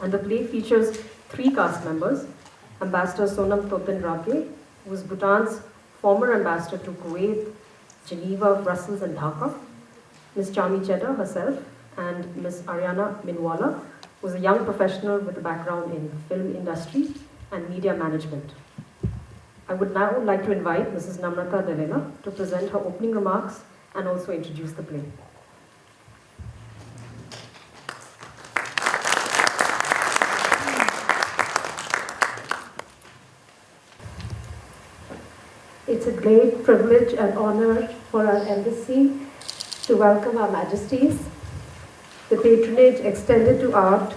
And the play features 3 cast members: Ambassador Sonam Totin Rake, who is Bhutan's former ambassador to Kuwait, Geneva, Brussels, and Dhaka; Ms. Chami Chedda herself; and Ms. Ariana Minwala, who is a young professional with a background in film industry and media management. I would now like to invite Mrs. Namrata Devena to present her opening remarks and also introduce the play. It's a great privilege and honor for our embassy to welcome Our Majesties. The patronage extended to art,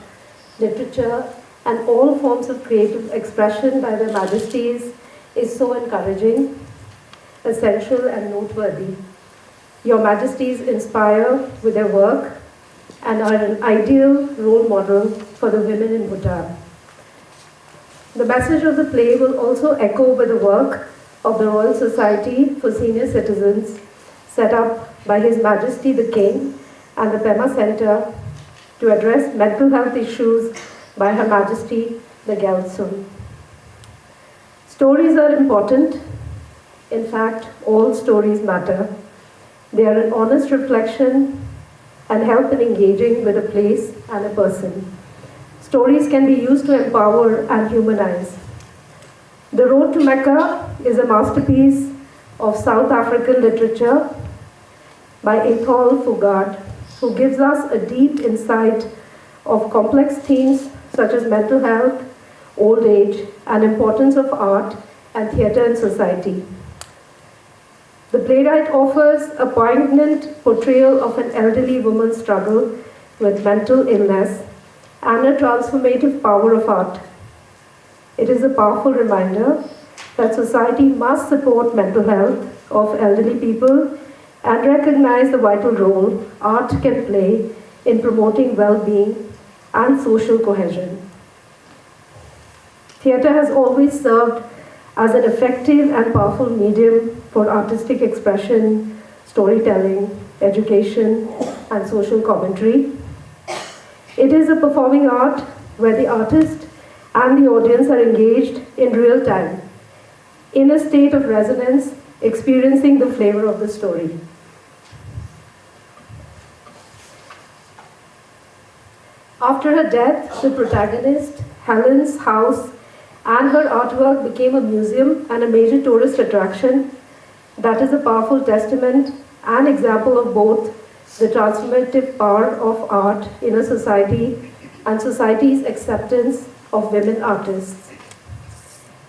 literature, and all forms of creative expression by their Majesties is so encouraging, essential, and noteworthy. Your Majesties inspire with their work and are an ideal role model for the women in Bhutan. The message of the play will also echo with the work of the Royal Society for Senior Citizens, set up by His Majesty the King and the Pema Center to address mental health issues by Her Majesty the Gyaltsen. Stories are important. In fact, all stories matter. They are an honest reflection and help in engaging with a place and a person. Stories can be used to empower and humanize. The Road to Mecca is a masterpiece of South African literature by Ethel Fugard, who gives us a deep insight of complex themes such as mental health, old age, and importance of art and theatre in society. The playwright offers a poignant portrayal of an elderly woman's struggle with mental illness and a transformative power of art. It is a powerful reminder that society must support mental health of elderly people and recognize the vital role art can play in promoting well-being and social cohesion. Theatre has always served as an effective and powerful medium for artistic expression, storytelling, education, and social commentary. It is a performing art where the artist and the audience are engaged in real time, in a state of resonance, experiencing the flavor of the story. After her death, the protagonist, Helen's house, and her artwork became a museum and a major tourist attraction. That is a powerful testament and example of both the transformative power of art in a society and society's acceptance of women artists.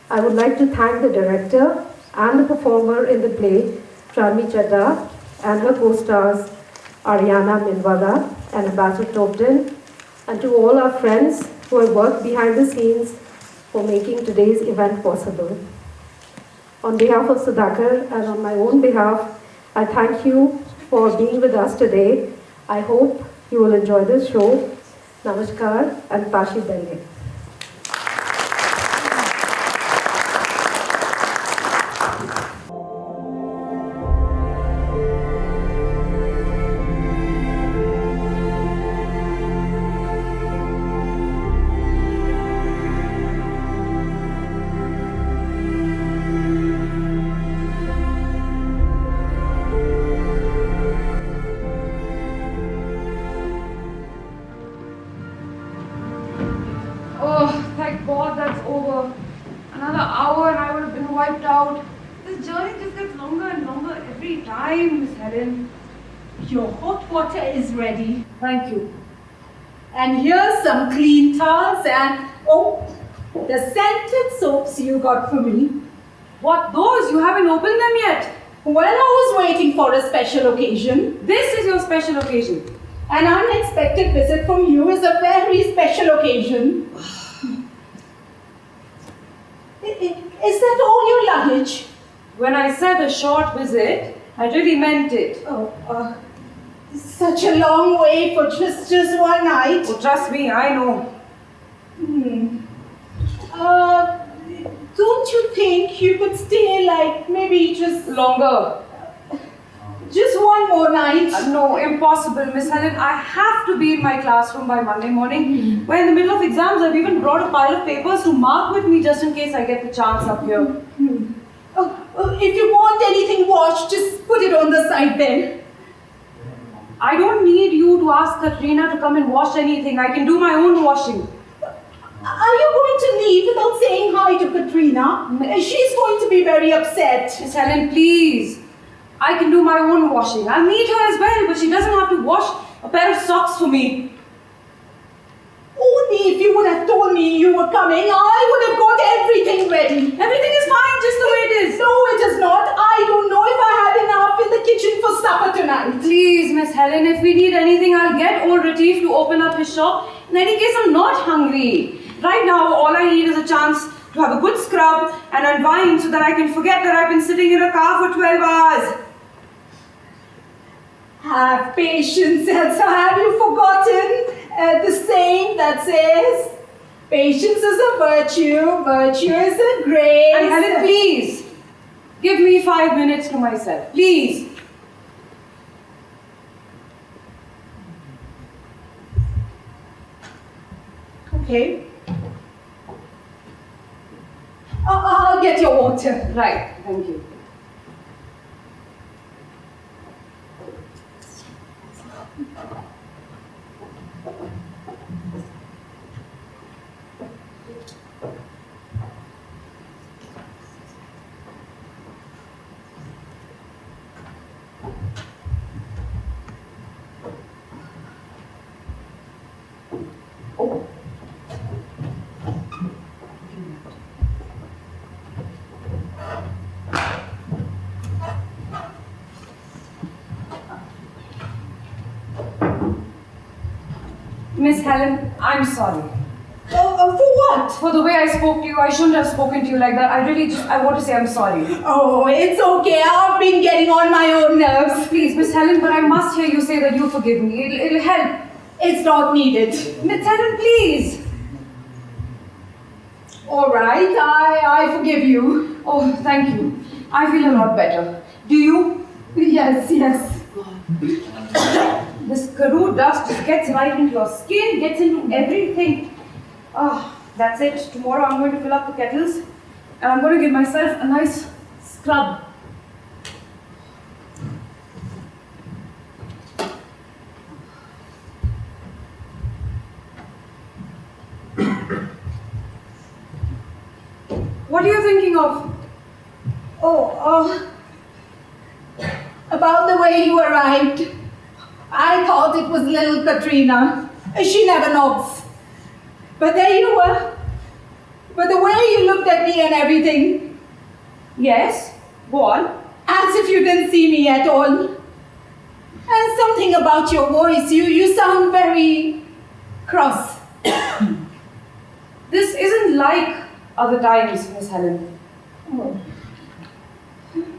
I would like to thank the director and the performer in the play, Chami Chedda, and her co-stars, Ariana Minwala and Ambassador Tobden, and to all our friends who have worked behind the scenes for making today's event possible. On behalf of Sudhakar and on my own behalf, I thank you for being with us today. I hope you will enjoy this show. Namaskar and Pashi Belle. Thank God that's over. Another hour and I would have been wiped out. This journey just gets longer and longer every time, Miss Helen. Your hot water is ready. Thank you. And here's some clean towels and, oh, the scented soaps you got for me. What, those? You haven't opened them yet. Well, I was waiting for a special occasion. This is your special occasion. An unexpected visit from you is a very special occasion. Is that all your luggage? When I said a short visit, I really meant it. Oh, such a long way for just one night. Oh, trust me, I know. Don't you think you could stay like maybe just Longer. Just one more night. No, impossible, Miss Helen. I have to be in my classroom by Monday morning. We're in the middle of exams. I've even brought a pile of papers to mark with me just in case I get the chance up here. If you want anything washed, just put it on the side then. I don't need you to ask Katrina to come and wash anything. I can do my own washing. Are you going to leave without saying hi to Katrina? She's going to be very upset. Miss Helen, please. I can do my own washing. I'll meet her as well, but she doesn't have to wash a pair of socks for me. Only if you would have told me you were coming, I would have got everything ready. Everything is fine, just the way it is. No, it is not. I don't know if I have enough in the kitchen for supper tonight. Please, Miss Helen, if we need anything, I'll get old Retief to open up his shop. In any case, I'm not hungry. Right now, all I need is a chance to have a good scrub and unwind so that I can forget that I've been sitting in a car for 12 hours. Have patience, Elsa. Have you forgotten the saying that says, patience is a virtue, virtue is a grace. And Helen, please, give me 5 minutes to myself. Please. Okay. I'll get your water. Right, thank you. Oh. Miss Helen, I'm sorry. For what? For the way I spoke to you, I shouldn't have spoken to you like that. I want to say I'm sorry. Oh, it's okay. I've been getting on my own nerves. Please, Miss Helen, but I must hear you say that you forgive me. It'll help. It's not needed. Miss Helen, please. All right, I forgive you. Oh, thank you. I feel a lot better. Do you? Yes, yes. This Karoo dust just gets right into your skin, gets into everything. Ah, that's it. Tomorrow I'm going to fill up the kettles and I'm going to give myself a nice scrub. What are you thinking of? Oh, about the way you arrived. I thought it was little Katrina. She never knocks. But there you were. But the way you looked at me and everything, Yes, go on. as if you didn't see me at all. And something about your voice, you sound very cross. This isn't like other times, Miss Helen. Oh,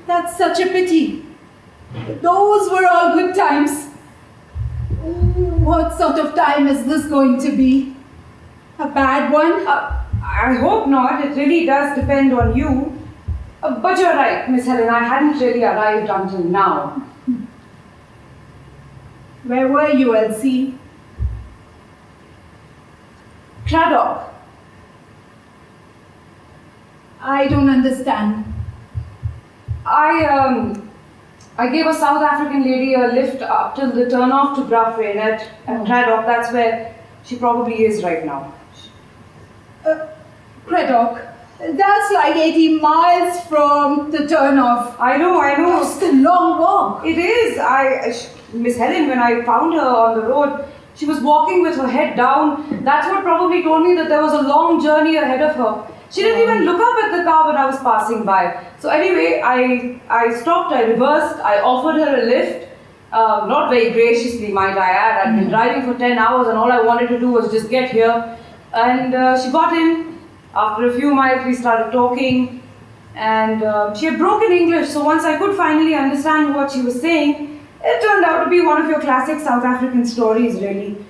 that's such a pity. Those were all good times. What sort of time is this going to be? A bad one? I hope not. It really does depend on you. But you're right, Miss Helen. I hadn't really arrived until now. Where were you, Elsie? Craddock. I don't understand. I gave a South African lady a lift up till the turnoff to Grafrain at Craddock. That's where she probably is right now. Craddock, that's like 80 miles from the turnoff. I know. It's a long walk. It is. Miss Helen, when I found her on the road, she was walking with her head down. That's what probably told me that there was a long journey ahead of her. She didn't even look up at the car when I was passing by. So anyway, I stopped, I reversed, I offered her a lift. Not very graciously, might I add. I'd been driving for 10 hours and all I wanted to do was just get here. And she got in. After a few miles, we started talking. And she had broken English, so once I could finally understand what she was saying, it turned out to be one of your classic South African stories, really.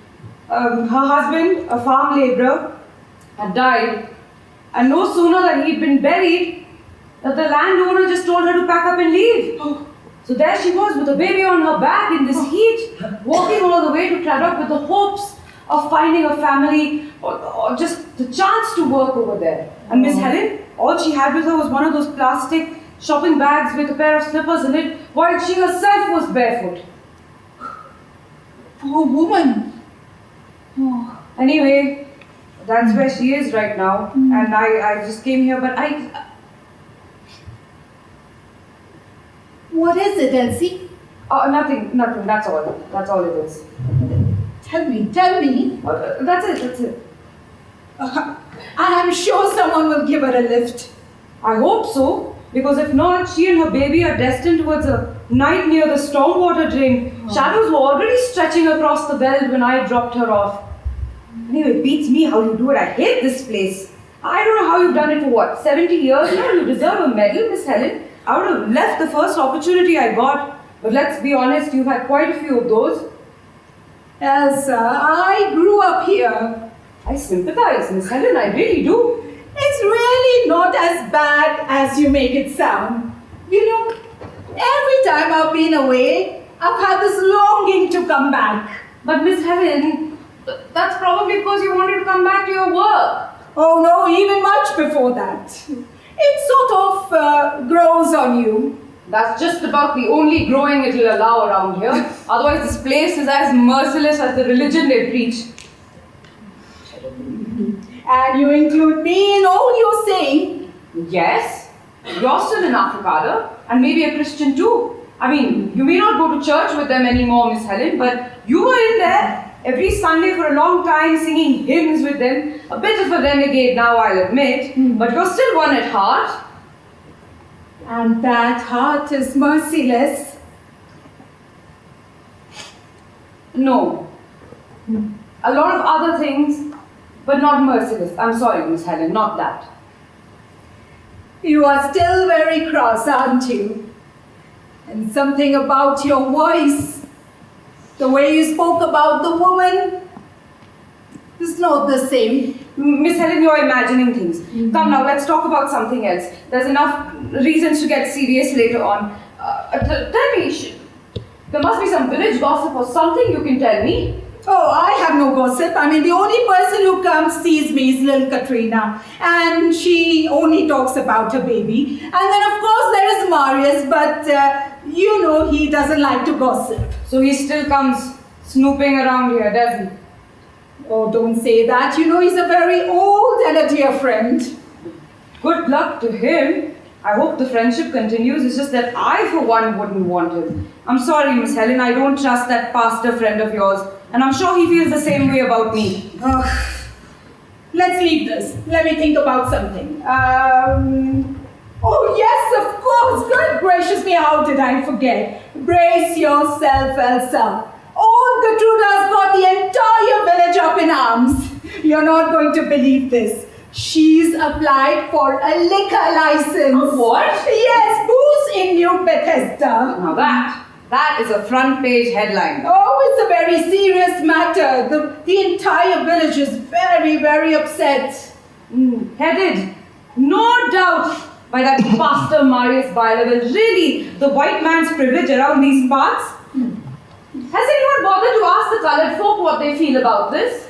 Her husband, a farm labourer, had died. And no sooner than he'd been buried, that the landowner just told her to pack up and leave. So there she was with a baby on her back in this heat, walking all the way to Craddock with the hopes of finding a family or just the chance to work over there. And Miss Helen, all she had with her was one of those plastic shopping bags with a pair of slippers in it, while she herself was barefoot. Poor woman. Oh. Anyway, that's where she is right now. And I just came here, but What is it, Elsie? nothing, that's all it is. Tell me. That's it. I'm sure someone will give her a lift. I hope so, because if not, she and her baby are destined towards a night near the stormwater drain. Shadows were already stretching across the belt when I dropped her off. Anyway, it beats me how you do it. I hate this place. I don't know how you've done it for 70 years now? You deserve a medal, Miss Helen. I would have left the first opportunity I got. But let's be honest, you've had quite a few of those. Elsa, I grew up here. I sympathize, Miss Helen, I really do. It's really not as bad as you make it sound. You know, every time I've been away, I've had this longing to come back. But Miss Helen, that's probably because you wanted to come back to your work. Oh no, even much before that. It sort of grows on you. That's just about the only growing it'll allow around here. Otherwise, this place is as merciless as the religion they preach. And you include me in all you're saying. Yes, you're still an Afrikaner, and maybe a Christian too. I mean, you may not go to church with them anymore, Miss Helen, but you were in there every Sunday for a long time singing hymns with them. A bit of a renegade now, I'll admit, but you're still one at heart. And that heart is merciless. No. A lot of other things, but not merciless. I'm sorry, Miss Helen, not that. You are still very cross, aren't you? And something about your voice, the way you spoke about the woman, is not the same. Miss Helen, you're imagining things. Come now, let's talk about something else. There's enough reasons to get serious later on. Tell me, there must be some village gossip or something you can tell me. Oh, I have no gossip. I mean, the only person who comes sees me is little Katrina. And she only talks about her baby. And then, of course, there is Marius, but you know he doesn't like to gossip. So he still comes snooping around here, doesn't he? Oh, don't say that. You know he's a very old and a dear friend. Good luck to him. I hope the friendship continues. It's just that I, for one, wouldn't want him. I'm sorry, Miss Helen. I don't trust that pastor friend of yours. And I'm sure he feels the same way about me. Let's leave this. Let me think about something. Oh, yes, of course. Good gracious me, how did I forget? Brace yourself, Elsa. Old Gertruda's got the entire village up in arms. You're not going to believe this. She's applied for a liquor license. What? Yes, booze in New Bethesda. Now that is a front page headline. Oh, it's a very serious matter. The entire village is very, very upset. Headed, no doubt, by that pastor Marius Bailevel. Really, the white man's privilege around these parts? Has anyone bothered to ask the colored folk what they feel about this?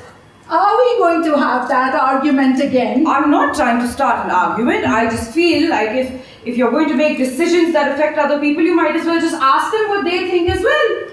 Are we going to have that argument again? I'm not trying to start an argument. I just feel like if you're going to make decisions that affect other people, you might as well just ask them what they think as well.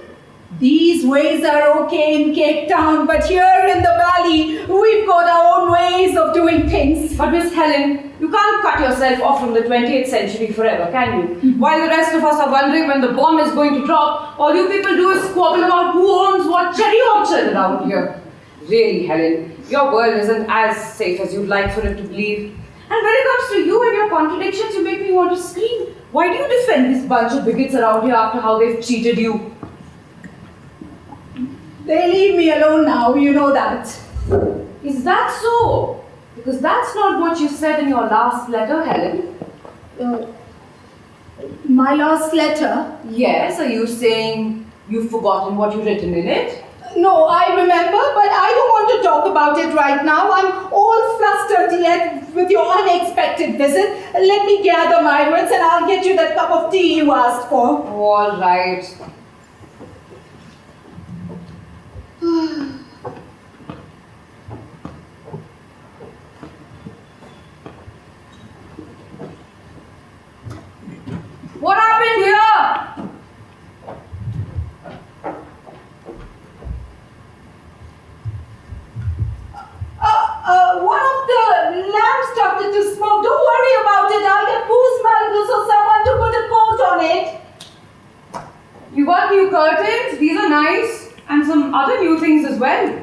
These ways are okay in Cape Town, but here in the valley, we've got our own ways of doing things. But Miss Helen, you can't cut yourself off from the 20th century forever, can you? While the rest of us are wondering when the bomb is going to drop, all you people do is squabble about who owns what cherry orchard around here. Really, Helen, your world isn't as safe as you'd like for it to believe. And when it comes to you and your contradictions, you make me want to scream. Why do you defend this bunch of bigots around here after how they've cheated you? They leave me alone now, you know that. Is that so? Because that's not what you said in your last letter, Helen. My last letter? Yes, are you saying you've forgotten what you've written in it? No, I remember, but I don't want to talk about it right now. I'm all flustered yet with your unexpected visit. Let me gather my words and I'll get you that cup of tea you asked for. All right. What happened here? One of the lamps started to smoke. Don't worry about it. I'll get booze Malgus or someone to put a coat on it. You got new curtains, these are nice, and some other new things as well.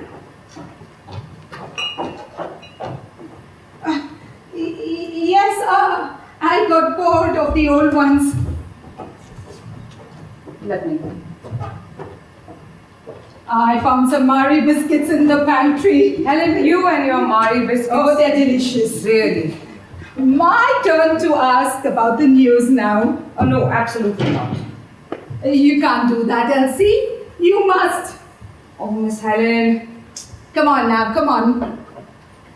Yes, I got bored of the old ones. Let me. I found some Marie biscuits in the pantry. Helen, you and your Marie biscuits. Oh, they're delicious. Really? My turn to ask about the news now. Oh no, absolutely not. You can't do that, Elsie. You must. Oh, Miss Helen. Come on now, come on.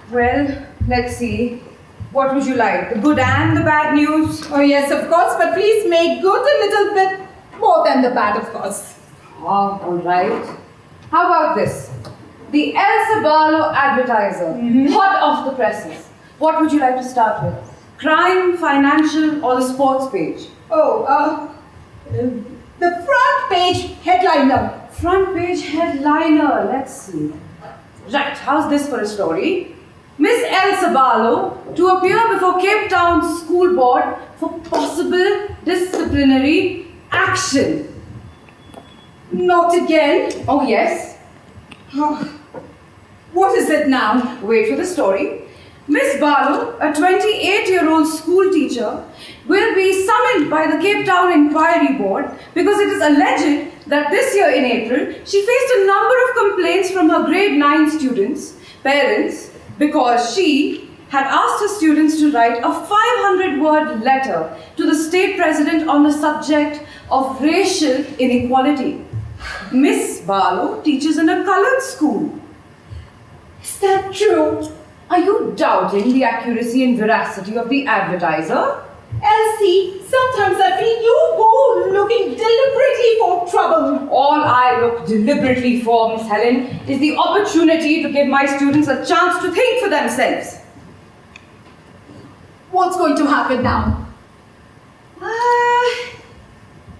Well, let's see. What would you like? The good and the bad news? Oh, yes, of course, but please make good a little bit more than the bad, of course. Oh, all right. How about this? The El Sabalo Advertiser, hot off the presses. What would you like to start with? Crime, financial, or the sports page? The front page headliner. Front page headliner, let's see. Right, how's this for a story? Miss El Sabalo to appear before Cape Town School Board for possible disciplinary action. Not again. Oh yes. What is it now? Wait for the story. Miss Balu, a 28-year-old school teacher, will be summoned by the Cape Town Inquiry Board because it is alleged that this year in April, she faced a number of complaints from her grade 9 students, parents, because she had asked her students to write a 500-word letter to the state president on the subject of racial inequality. Miss Balu teaches in a colored school. Is that true? Are you doubting the accuracy and veracity of the advertiser? Elsie, sometimes I feel you go looking deliberately for trouble. All I look deliberately for, Miss Helen, is the opportunity to give my students a chance to think for themselves. What's going to happen now?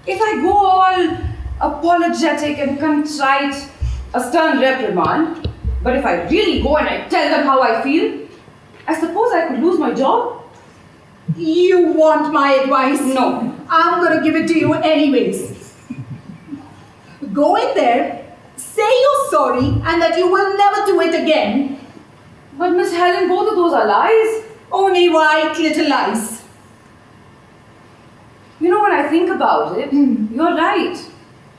If I go all apologetic and contrite, a stern reprimand, but if I really go and I tell them how I feel, I suppose I could lose my job. You want my advice? No. I'm going to give it to you anyways. Go in there, say you're sorry, and that you will never do it again. But Miss Helen, both of those are lies. Only white little lies. You know, when I think about it, you're right.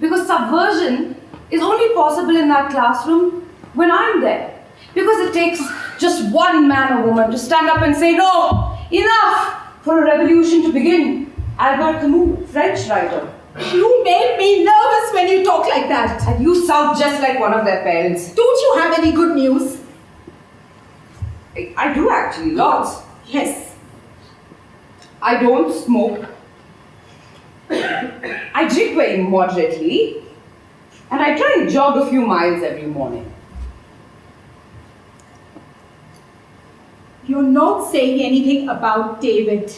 Because subversion is only possible in that classroom when I'm there. Because it takes just one man or woman to stand up and say, no, enough, for a revolution to begin. Albert Camus, French writer. You make me nervous when you talk like that. And you sound just like one of their parents. Don't you have any good news? I do actually, lots. Yes. I don't smoke. I drink very moderately. And I try and jog a few miles every morning. You're not saying anything about David.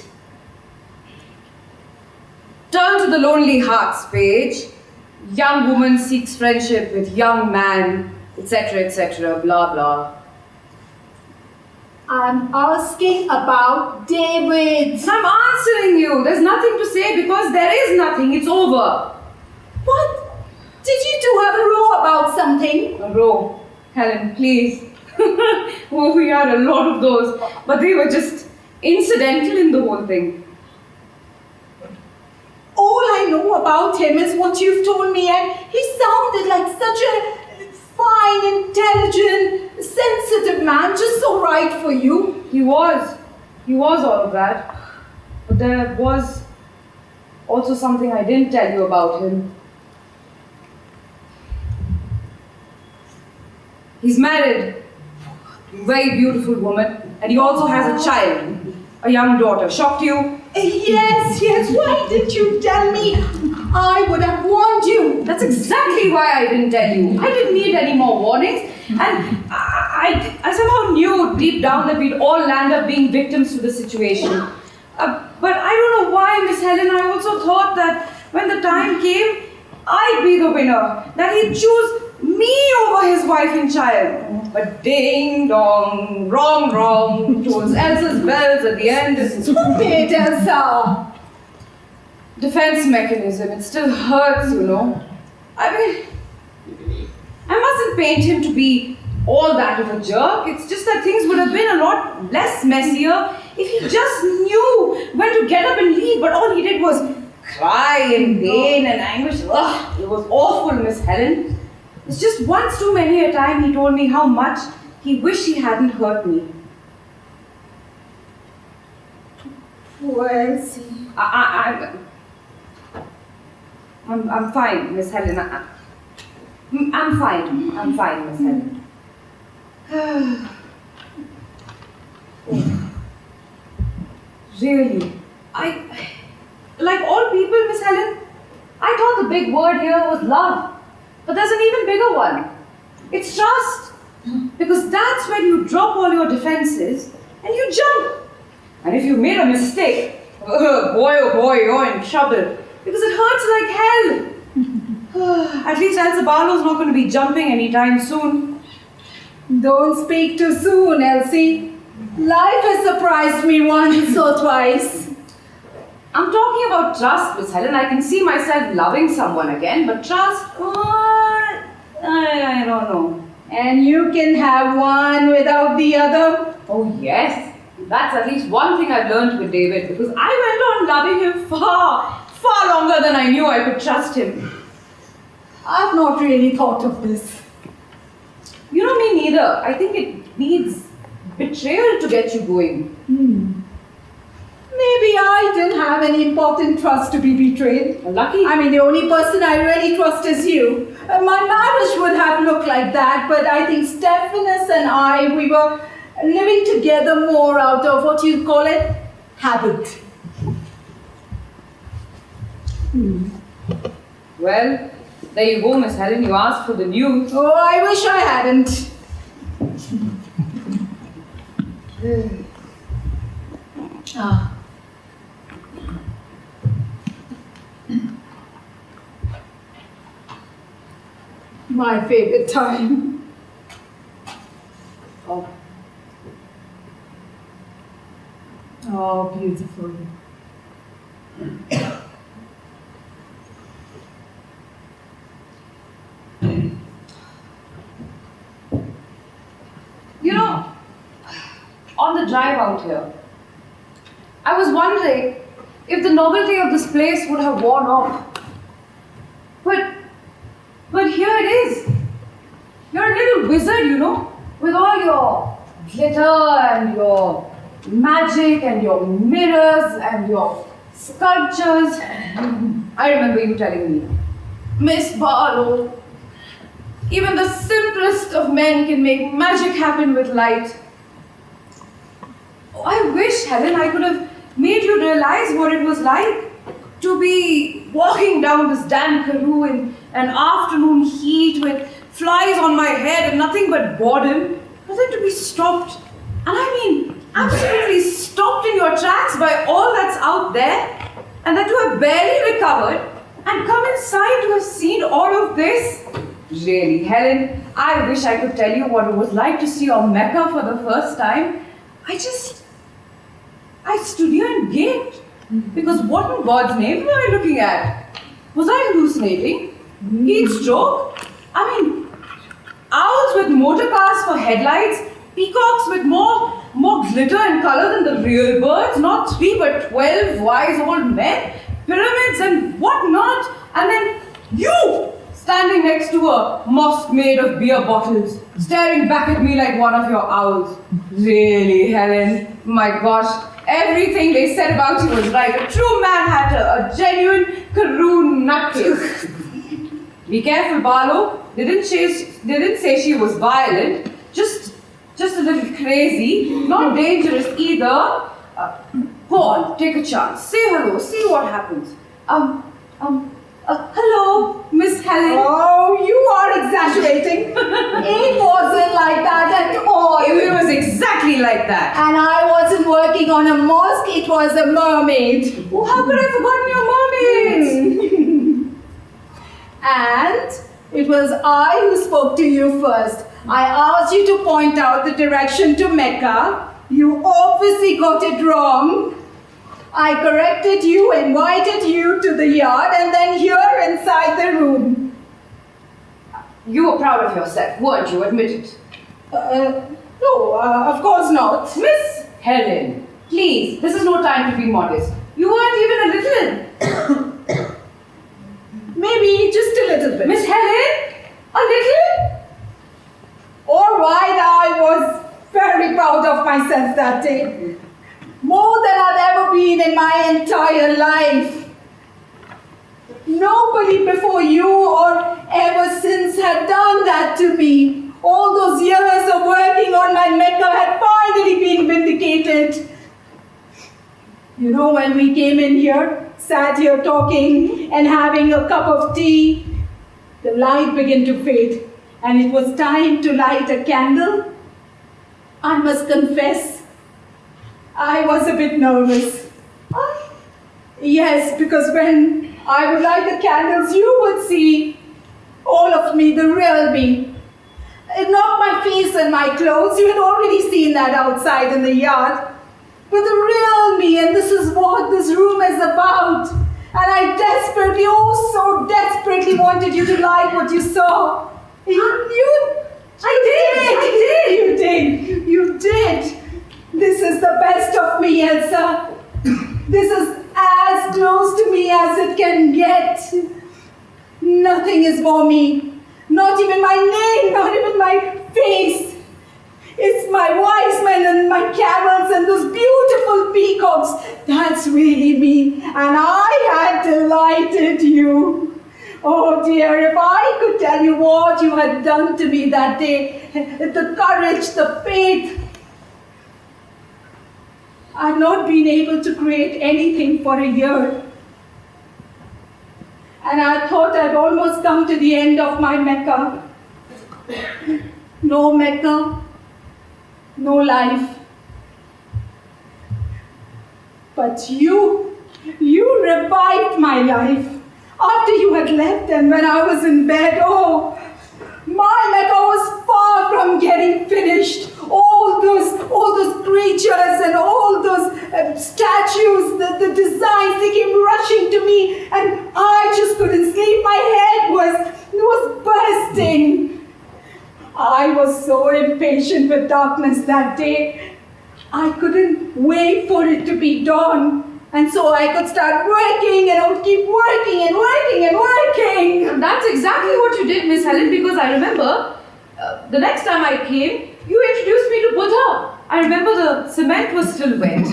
Turn to the Lonely Hearts page. Young woman seeks friendship with young man, etc., blah, blah. I'm asking about David. I'm answering you. There's nothing to say because there is nothing. It's over. What? Did you two have a row about something? A row. Helen, please. Oh, we had a lot of those. But they were just incidental in the whole thing. All I know about him is what you've told me, and he sounded like such a fine, intelligent, sensitive man, just so right for you. He was all of that. But there was also something I didn't tell you about him. He's married, very beautiful woman, and he also has a child, a young daughter. Shocked you? Yes. Why didn't you tell me? I would have warned you. That's exactly why I didn't tell you. I didn't need any more warnings, and I somehow knew deep down that we'd all land up being victims to the situation. But I don't know why, Miss Helen, I also thought that when the time came, I'd be the winner, that he'd choose me over his wife and child. But ding dong, wrong, tolls Elsa's bells at the end. Stop it, Elsa. Defense mechanism, it still hurts, you know. I mean, I mustn't paint him to be all that of a jerk. It's just that things would have been a lot less messier if he just knew when to get up and leave. But all he did was cry in pain and anguish. Ugh, it was awful, Miss Helen. It's just once too many a time he told me how much he wished he hadn't hurt me. Poor Elsie. I'm fine, Miss Helen. I'm fine, Miss Helen. Really, like all people, Miss Helen, I thought the big word here was love. But there's an even bigger one. It's trust. Because that's when you drop all your defenses and you jump. And if you made a mistake, oh boy, you're in trouble. Because it hurts like hell. At least Elsa Barlow's not going to be jumping anytime soon. Don't speak too soon, Elsie. Life has surprised me once or twice. I'm talking about trust, Miss Helen. I can see myself loving someone again, but trust, I don't know. And you can have one without the other? Oh yes, that's at least one thing I've learned with David, because I went on loving him far longer than I knew I could trust him. I've not really thought of this. You know, me neither. I think it needs betrayal to get you going. Maybe I didn't have any important trust to be betrayed. Lucky. I mean, the only person I really trust is you. My marriage would have looked like that, but I think Stephanus and I, we were living together more out of what you call it, habit. Well, there you go, Miss Helen. You asked for the news. Oh, I wish I hadn't. My favorite time. Oh, beautiful. You know, on the drive out here, I was wondering if the novelty of this place would have worn off. But here it is. You're a little wizard, you know, with all your glitter and your magic and your mirrors and your sculptures. I remember you telling me, Miss Barlow, even the simplest of men can make magic happen with light. Oh, I wish, Helen, I could have made you realize what it was like to be walking down this damn Karoo in an afternoon heat with flies on my head and nothing but boredom, but then to be stopped, and I mean absolutely stopped in your tracks by all that's out there, and that you have barely recovered, and come inside to have seen all of this. Really, Helen, I wish I could tell you what it was like to see your Mecca for the first time. I stood here and gaped. Because what in God's name were I looking at? Was I hallucinating? Heat stroke? I mean, owls with motor cars for headlights, peacocks with more glitter and color than the real birds, not 3 but 12 wise old men, pyramids and whatnot, and then you standing next to a mosque made of beer bottles, staring back at me like one of your owls. Really, Helen, my gosh. Everything they said about you was right. A true Mad Hatter, a genuine Karoo nutcase. Be careful, Barlow. They didn't say she was violent. Just a little crazy. Not dangerous either. Go on, take a chance. Say hello. See what happens. Hello, Miss Helen. Oh, you are exaggerating. It wasn't like that at all. It was exactly like that. And I wasn't working on a mosque, it was a mermaid. Oh, how could I have forgotten your mermaids? And it was I who spoke to you first. I asked you to point out the direction to Mecca. You obviously got it wrong. I corrected you, invited you to the yard, and then here inside the room. You were proud of yourself, weren't you? Admit it. No, of course not. Miss Helen, please, this is no time to be modest. You weren't even a little. Maybe just a little bit. Miss Helen, a little? All right, I was very proud of myself that day. More than I'd ever been in my entire life. Nobody before you or ever since had done that to me. All those years of working on my Mecca had finally been vindicated. You know, when we came in here, sat here talking and having a cup of tea, the light began to fade and it was time to light a candle. I must confess, I was a bit nervous. Yes, because when I would light the candles, you would see all of me, the real me. It knocked my face and my clothes. You had already seen that outside in the yard. But the real me, and this is what this room is about. And I desperately, oh so desperately wanted you to like what you saw. You did. This is the best of me, Elsa. This is as close to me as it can get. Nothing is for me. Not even my name, not even my face. It's my wise men and my camels and those beautiful peacocks. That's really me. And I had delighted you. Oh dear, if I could tell you what you had done to me that day, the courage, the faith. I've not been able to create anything for a year. And I thought I'd almost come to the end of my Mecca. No Mecca, no life. But you revived my life. After you had left and when I was in bed, oh, my Mecca was far from getting finished. All those creatures and all those statues, the designs, they came rushing to me and I just couldn't sleep. My head was bursting. I was so impatient with darkness that day. I couldn't wait for it to be dawn. And so I could start working and I would keep working and working and working. And that's exactly what you did, Miss Helen, because I remember the next time I came, you introduced me to Buddha. I remember the cement was still wet.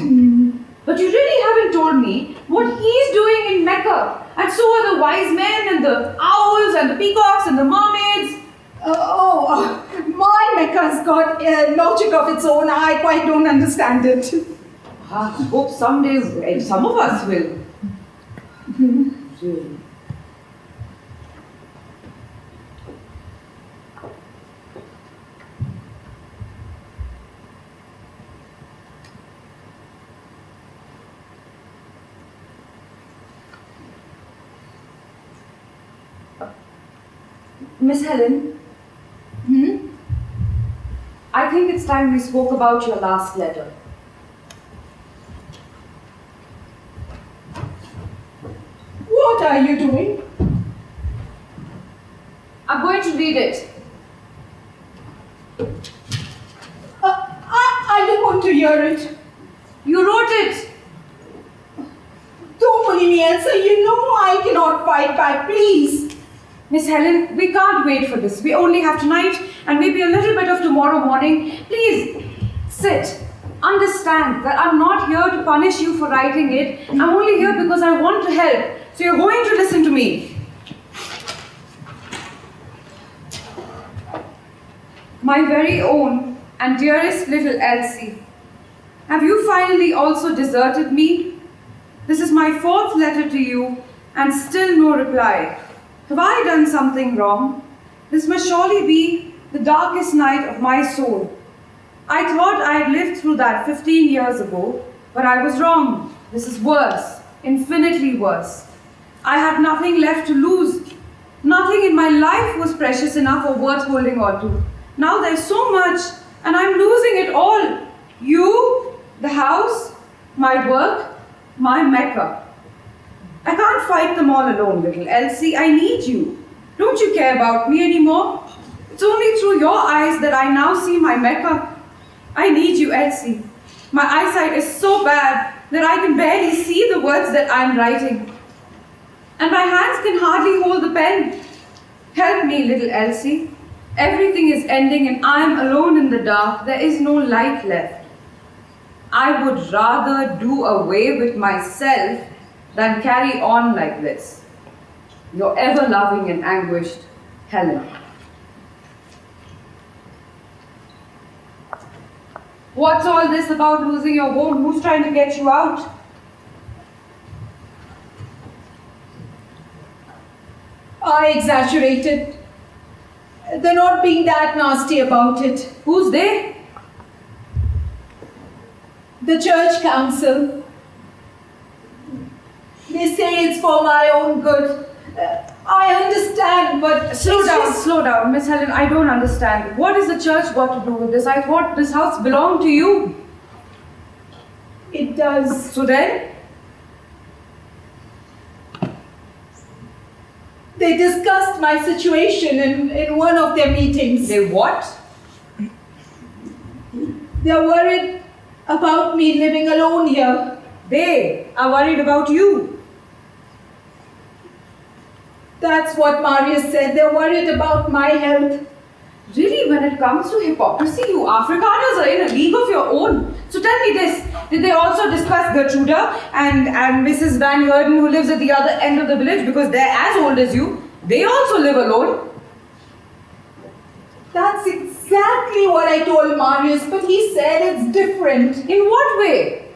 But you really haven't told me what he's doing in Mecca. And so are the wise men and the owls and the peacocks and the mermaids. My Mecca's got a logic of its own. I quite don't understand it. I hope someday some of us will. Really. Miss Helen? I think it's time we spoke about your last letter. What are you doing? I'm going to read it. I don't want to hear it. You wrote it. Don't bully me, Elsa. You know I cannot fight back, please. Miss Helen, we can't wait for this. We only have tonight and maybe a little bit of tomorrow morning. Please, sit. Understand that I'm not here to punish you for writing it. I'm only here because I want to help. So you're going to listen to me. My very own and dearest little Elsie, have you finally also deserted me? This is my fourth letter to you and still no reply. Have I done something wrong? This must surely be the darkest night of my soul. I thought I had lived through that 15 years ago, but I was wrong. This is worse, infinitely worse. I had nothing left to lose. Nothing in my life was precious enough or worth holding on to. Now there's so much, and I'm losing it all. You, the house, my work, my Mecca. I can't fight them all alone, little Elsie. I need you. Don't you care about me anymore? It's only through your eyes that I now see my Mecca. I need you, Elsie. My eyesight is so bad that I can barely see the words that I'm writing. And my hands can hardly hold the pen. Help me, little Elsie. Everything is ending and I'm alone in the dark. There is no light left. I would rather do away with myself than carry on like this. Your ever-loving and anguished Helen. What's all this about losing your home? Who's trying to get you out? I exaggerated. They're not being that nasty about it. Who's they? The church council. They say it's for my own good. I understand, but Slow down, Miss Helen. I don't understand. What has the church got to do with this? I thought this house belonged to you. It does. So then? They discussed my situation in one of their meetings. They what? They're worried about me living alone here. They are worried about you. That's what Marius said. They're worried about my health. Really, when it comes to hypocrisy, you Afrikaners are in a league of your own. So tell me this, did they also discuss Gertruda and Mrs. Van Heerden, who lives at the other end of the village, because they're as old as you? They also live alone. That's exactly what I told Marius, but he said it's different. In what way?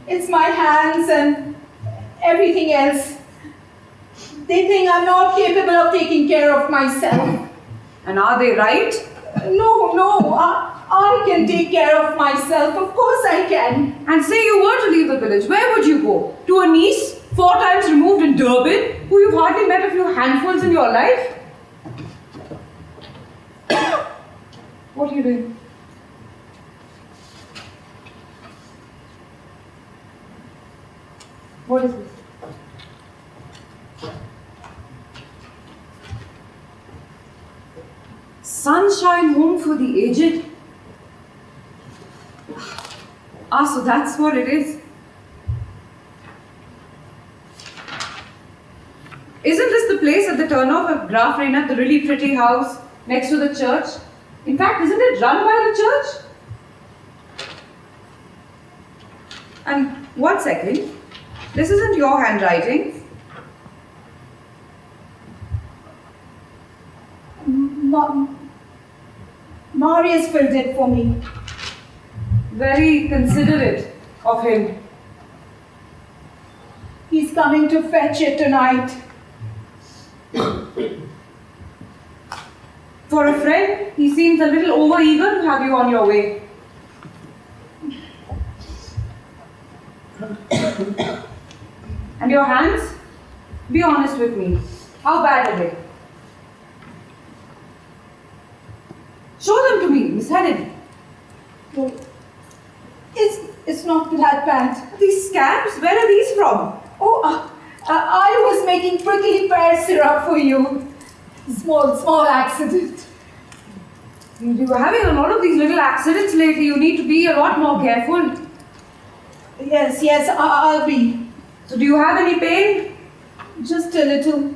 It's my hands and everything else. They think I'm not capable of taking care of myself. And are they right? No, I can take care of myself. Of course I can. And say you were to leave the village, where would you go? To a niece, 4 times removed in Durban, who you've hardly met a few handfuls in your life? What are you doing? What is this? Sunshine Home for the Aged? So that's what it is. Isn't this the place at the turnoff of Graf Reinhardt, the really pretty house next to the church? In fact, isn't it run by the church? And 1 second, this isn't your handwriting. Marius filled it for me. Very considerate of him. He's coming to fetch it tonight. For a friend, he seems a little over-eager to have you on your way. And your hands? Be honest with me. How bad are they? Show them to me, Miss Helen. Oh, it's not that bad. These scabs, where are these from? Oh, I was making prickly pear syrup for you. Small accident. You were having a lot of these little accidents lately. You need to be a lot more careful. Yes, I'll be. So do you have any pain? Just a little.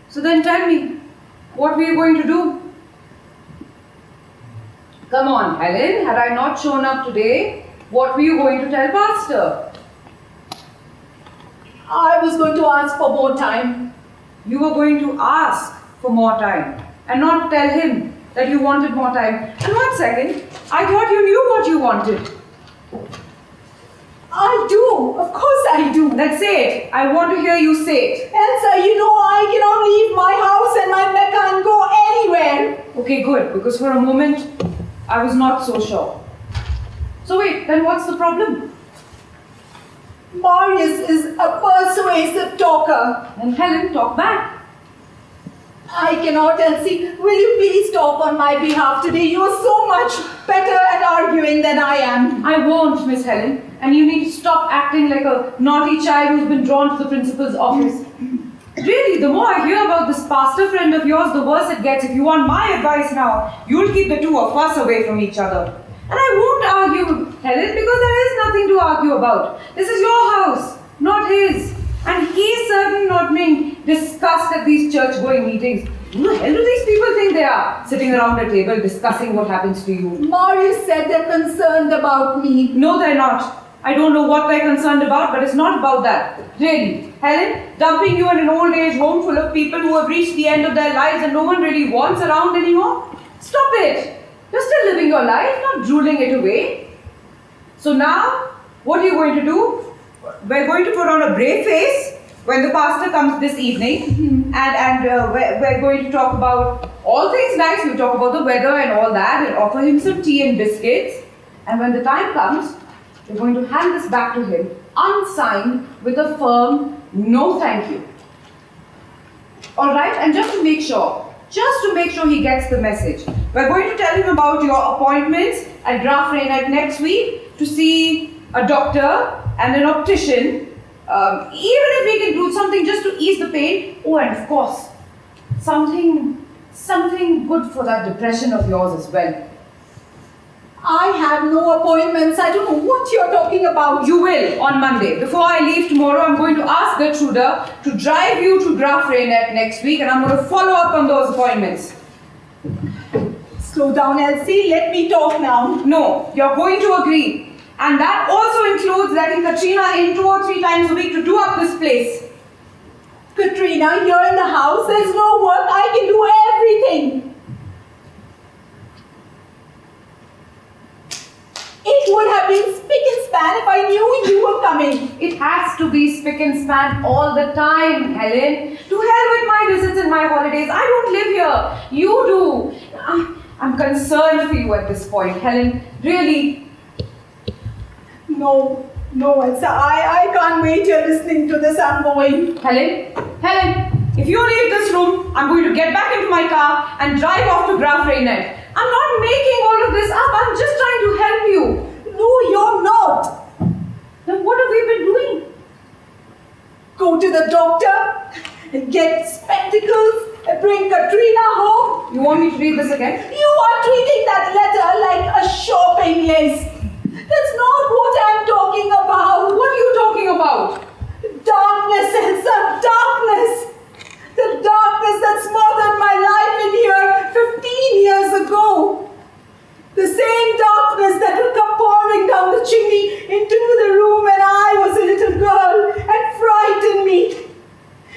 So then tell me, what were you going to do? Come on, Helen, had I not shown up today, what were you going to tell Pastor? I was going to ask for more time. You were going to ask for more time and not tell him that you wanted more time. And 1 second, I thought you knew what you wanted. I do. Of course I do. Then say it. I want to hear you say it. Elsa, you know I cannot leave my house and my Mecca and go anywhere. Okay, good, because for a moment I was not so sure. So wait, then what's the problem? Marius is a persuasive talker. And Helen, talk back. I cannot, Elsie. Will you please talk on my behalf today? You are so much better at arguing than I am. I won't, Miss Helen. And you need to stop acting like a naughty child who's been drawn to the principal's office. Really, the more I hear about this pastor friend of yours, the worse it gets. If you want my advice now, you'll keep the two of us away from each other. And I won't argue, Helen, because there is nothing to argue about. This is your house, not his. And he's certainly not being discussed at these church-going meetings. Who the hell do these people think they are? Sitting around a table discussing what happens to you. Marius said they're concerned about me. No, they're not. I don't know what they're concerned about, but it's not about that. Really. Helen, dumping you in an old age home full of people who have reached the end of their lives and no one really wants around anymore? Stop it. You're still living your life, not drooling it away. So now, what are you going to do? We're going to put on a brave face when the pastor comes this evening, and we're going to talk about all things nice. We'll talk about the weather and all that, and offer him some tea and biscuits. And when the time comes, we're going to hand this back to him, unsigned, with a firm no thank you. Alright, and just to make sure he gets the message, we're going to tell him about your appointments at Graf Reinhardt next week to see a doctor and an optician, even if we can do something just to ease the pain. Oh, and of course, something good for that depression of yours as well. I have no appointments. I don't know what you're talking about. You will on Monday. Before I leave tomorrow, I'm going to ask Gertruda to drive you to Graf Reinhardt next week, and I'm going to follow up on those appointments. Slow down, Elsie. Let me talk now. No, you're going to agree. And that also includes letting Katrina in 2 or 3 times a week to do up this place. Katrina, you're in the house. There's no work. I can do everything. It would have been spick and span if I knew you were coming. It has to be spick and span all the time, Helen. To hell with my visits and my holidays. I don't live here. You do. I'm concerned for you at this point, Helen. Really. No, Elsa. I can't wait. You're listening to this. I'm going. Helen, if you leave this room, I'm going to get back into my car and drive off to Graf Reinhardt. I'm not making all of this up. I'm just trying to help you. No, you're not. Then what have we been doing? Go to the doctor and get spectacles and bring Katrina home. You want me to read this again? You are treating that letter like a shopping list. That's not what I'm talking about. What are you talking about? Darkness, Elsa, darkness. The darkness that smothered my life in here 15 years ago. The same darkness that would come pouring down the chimney into the room when I was a little girl and frightened me.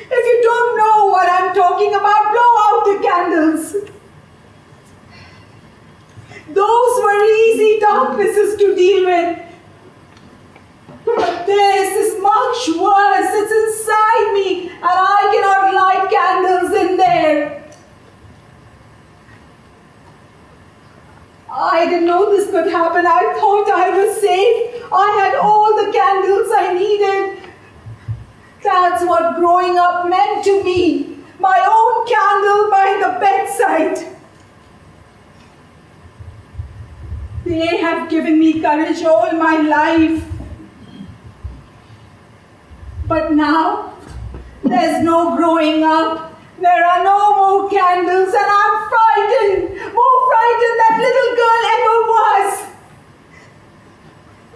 If you don't know what I'm talking about, blow out the candles. Those were easy darknesses to deal with. But this is much worse. It's inside me, and I cannot light candles in there. I didn't know this could happen. I thought I was safe. I had all the candles I needed. That's what growing up meant to me. My own candle by the bedside. They have given me courage all my life. But now, there's no growing up. There are no more candles, and I'm frightened. More frightened than little girl ever was.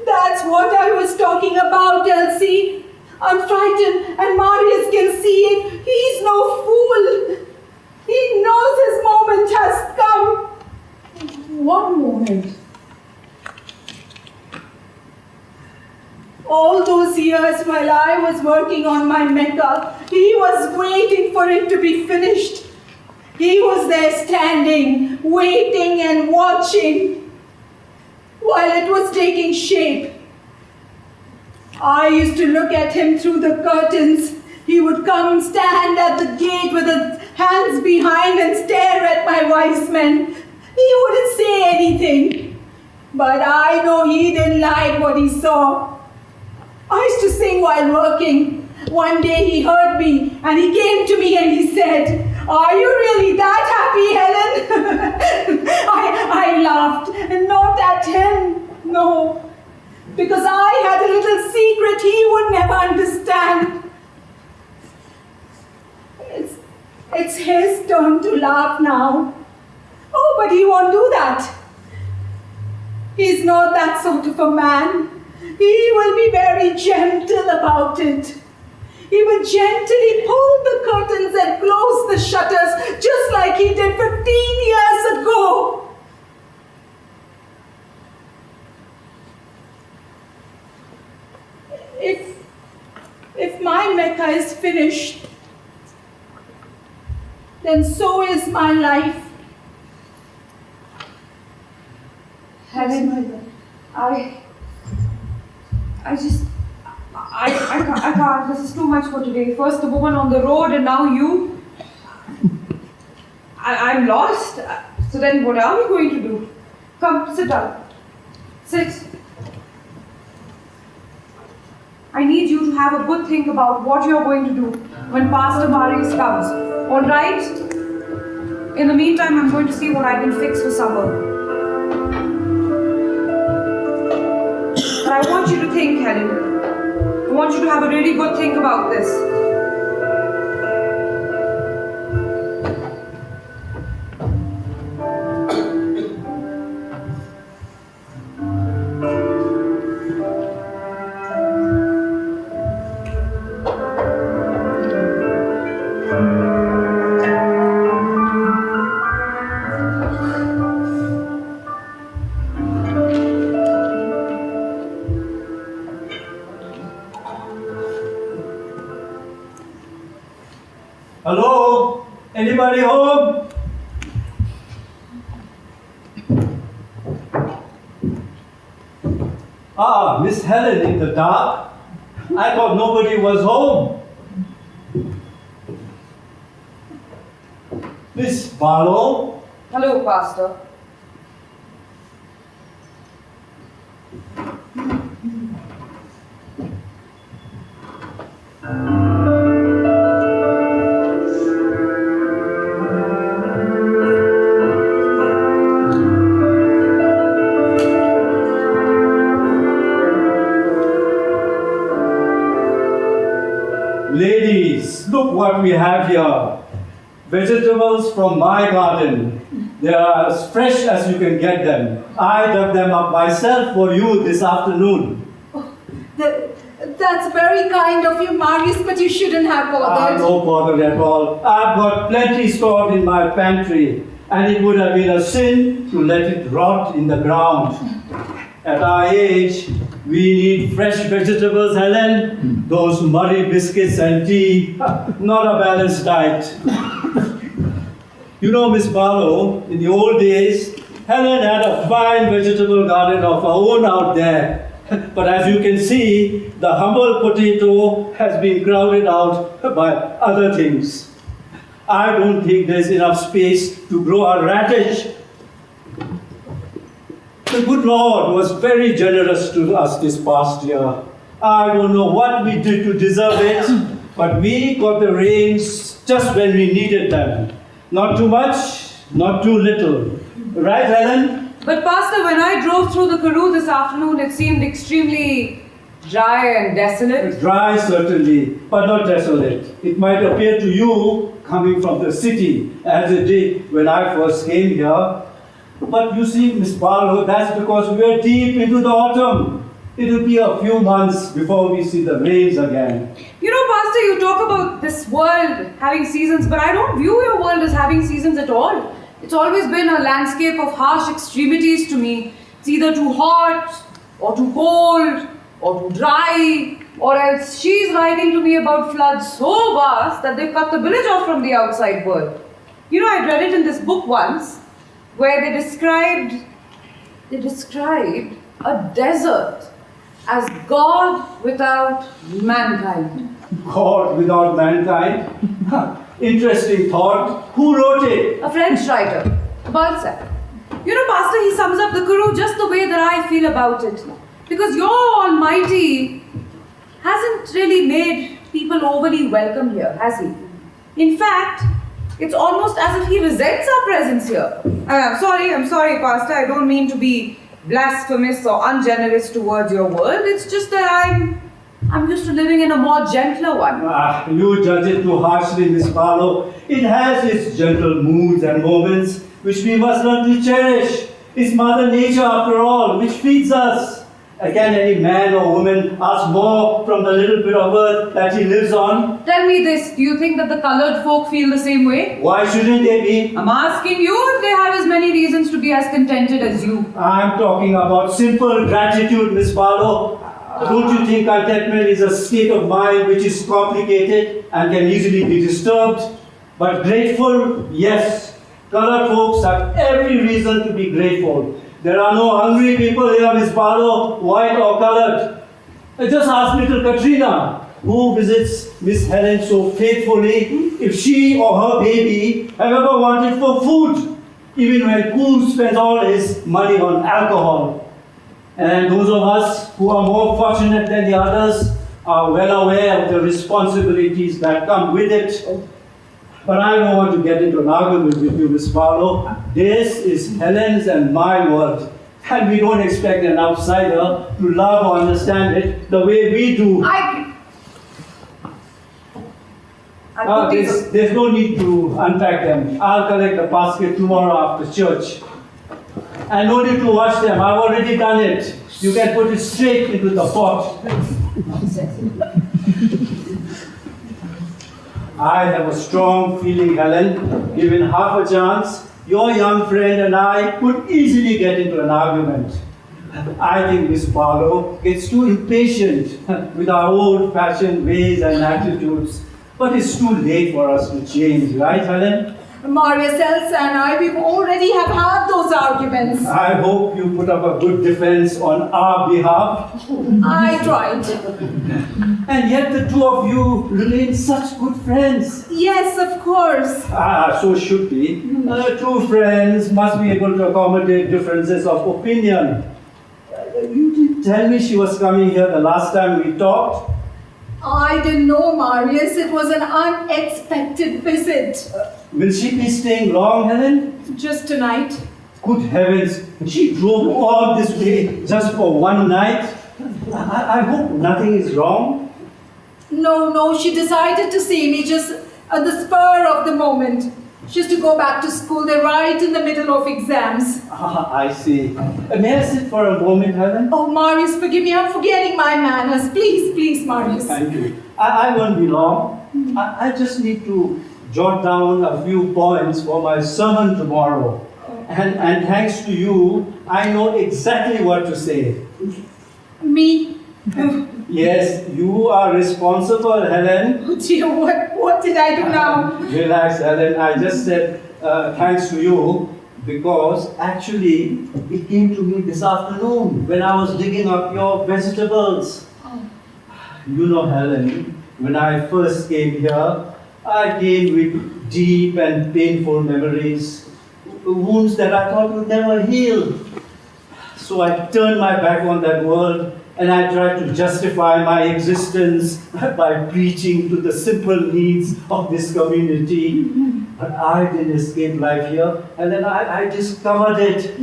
That's what I was talking about, Elsie. I'm frightened, and Marius can see it. He's no fool. He knows his moment has come. What moment? All those years while I was working on my Mecca, he was waiting for it to be finished. He was there standing, waiting and watching while it was taking shape. I used to look at him through the curtains. He would come stand at the gate with his hands behind and stare at my wise men. He wouldn't say anything, but I know he didn't like what he saw. I used to sing while working. One day he heard me and he came to me and he said, "Are you really that happy, Helen?" I laughed, not at him, no, because I had a little secret he would never understand. It's his turn to laugh now. Oh, but he won't do that. He's not that sort of a man. He will be very gentle about it. He will gently pull the curtains and close the shutters just like he did 15 years ago. If my Mecca is finished, then so is my life. Helen, I can't. This is too much for today. First the woman on the road and now you. I'm lost. So then what are we going to do? Come, sit down. Sit. I need you to have a good think about what you're going to do when Pastor Marius comes. Alright? In the meantime, I'm going to see what I can fix for supper. But I want you to think, Helen. I want you to have a really good think about this. Hello? Anybody home? Ah, Miss Helen in the dark. I thought nobody was home. Miss Barlow? Hello, Pastor. Ladies, look what we have here. Vegetables from my garden. They are as fresh as you can get them. I dug them up myself for you this afternoon. That's very kind of you, Marius, but you shouldn't have bothered. No bother at all. I've got plenty stored in my pantry, and it would have been a sin to let it rot in the ground. At our age, we need fresh vegetables, Helen. Those muddy biscuits and tea, not a balanced diet. You know, Miss Barlow, in the old days, Helen had a fine vegetable garden of her own out there. But as you can see, the humble potato has been crowded out by other things. I don't think there's enough space to grow a radish. The good Lord was very generous to us this past year. I don't know what we did to deserve it, but we got the rains just when we needed them. Not too much, not too little. Right, Helen? But Pastor, when I drove through the Karoo this afternoon, it seemed extremely dry and desolate. Dry, certainly, but not desolate. It might appear to you, coming from the city, as it did when I first came here. But you see, Miss Barlow, that's because we're deep into the autumn. It'll be a few months before we see the rains again. You know, Pastor, you talk about this world having seasons, but I don't view your world as having seasons at all. It's always been a landscape of harsh extremities to me. It's either too hot, or too cold, or too dry, or else she's writing to me about floods so vast that they've cut the village off from the outside world. You know, I read it in this book once where they described a desert as God without mankind. God without mankind? Interesting thought. Who wrote it? A French writer, Balzac. You know, Pastor, he sums up the Guru just the way that I feel about it. Because your Almighty hasn't really made people overly welcome here, has he? In fact, it's almost as if he resents our presence here. I'm sorry, Pastor. I don't mean to be blasphemous or ungenerous towards your world. It's just that I'm used to living in a more gentler one. You judge it too harshly, Miss Barlow. It has its gentle moods and moments which we must learn to cherish. It's Mother Nature, after all, which feeds us. Can any man or woman ask more from the little bit of earth that he lives on? Tell me this, do you think that the colored folk feel the same way? Why shouldn't they be? I'm asking you if they have as many reasons to be as contented as you. I'm talking about simple gratitude, Miss Barlow. Don't you think contentment is a state of mind which is complicated and can easily be disturbed? But grateful, yes. Colored folks have every reason to be grateful. There are no hungry people here, Miss Barlow, white or colored. Just ask little Katrina, who visits Miss Helen so faithfully, if she or her baby have ever wanted for food, even when Cool spends all his money on alcohol. And those of us who are more fortunate than the others are well aware of the responsibilities that come with it. But I don't want to get into an argument with you, Miss Barlow. This is Helen's and my world. And we don't expect an outsider to love or understand it the way we do. There's no need to unpack them. I'll collect the basket tomorrow after church. And no need to wash them. I've already done it. You can put it straight into the pot. I have a strong feeling, Helen, given half a chance, your young friend and I could easily get into an argument. I think Miss Barlow gets too impatient with our old-fashioned ways and attitudes. But it's too late for us to change, right, Helen? Marius, Elsa and I, we've already have had those arguments. I hope you put up a good defense on our behalf. I tried. And yet the two of you remain such good friends. Yes, of course. So should be. True friends must be able to accommodate differences of opinion. You didn't tell me she was coming here the last time we talked. I didn't know, Marius. It was an unexpected visit. Will she be staying long, Helen? Just tonight. Good heavens, she drove all this way just for one night. I hope nothing is wrong. No, she decided to see me just at the spur of the moment. She has to go back to school. They're right in the middle of exams. I see. May I sit for a moment, Helen? Oh, Marius, forgive me. I'm forgetting my manners. Please, Marius. Thank you. I won't be long. I just need to jot down a few points for my sermon tomorrow. And thanks to you, I know exactly what to say. Me? Yes, you are responsible, Helen. Oh dear, what did I do now? Relax, Helen. I just said thanks to you because actually it came to me this afternoon when I was digging up your vegetables. Oh. You know, Helen, when I first came here, I came with deep and painful memories, wounds that I thought would never heal. So I turned my back on that world and I tried to justify my existence by preaching to the simple needs of this community. But I didn't escape life here, and then I discovered it.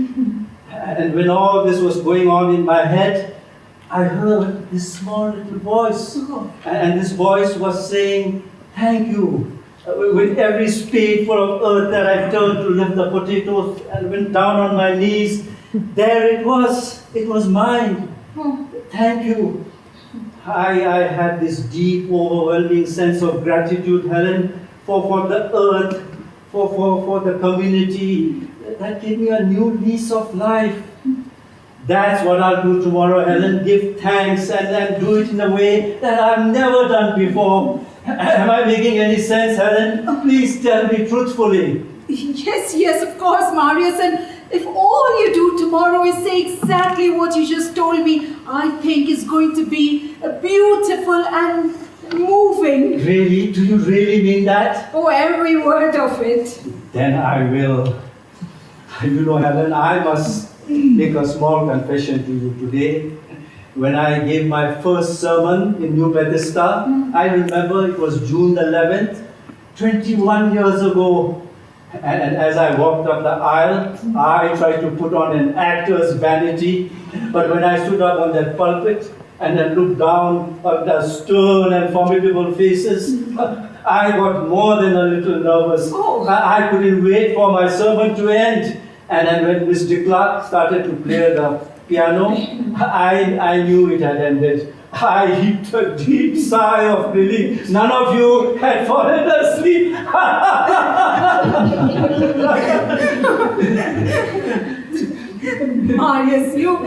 And when all this was going on in my head, I heard this small little voice. And this voice was saying, thank you. With every spadeful of earth that I turned to lift the potatoes and went down on my knees, there it was mine. Thank you. I had this deep, overwhelming sense of gratitude, Helen, for the earth, for the community. That gave me a new lease of life. That's what I'll do tomorrow, Helen. Give thanks and do it in a way that I've never done before. Am I making any sense, Helen? Please tell me truthfully. Yes, of course, Marius. And if all you do tomorrow is say exactly what you just told me, I think it's going to be beautiful and moving. Really? Do you really mean that? Oh, every word of it. Then I will. You know, Helen, I must make a small confession to you today. When I gave my first sermon in New Bethesda, I remember it was June 11th, 21 years ago. And as I walked up the aisle, I tried to put on an actor's vanity. But when I stood up on that pulpit and then looked down at the stern and formidable faces, I got more than a little nervous. I couldn't wait for my sermon to end. And then when Mr. Clark started to play the piano, I knew it had ended. I heaved a deep sigh of relief. None of you had fallen asleep. Marius, you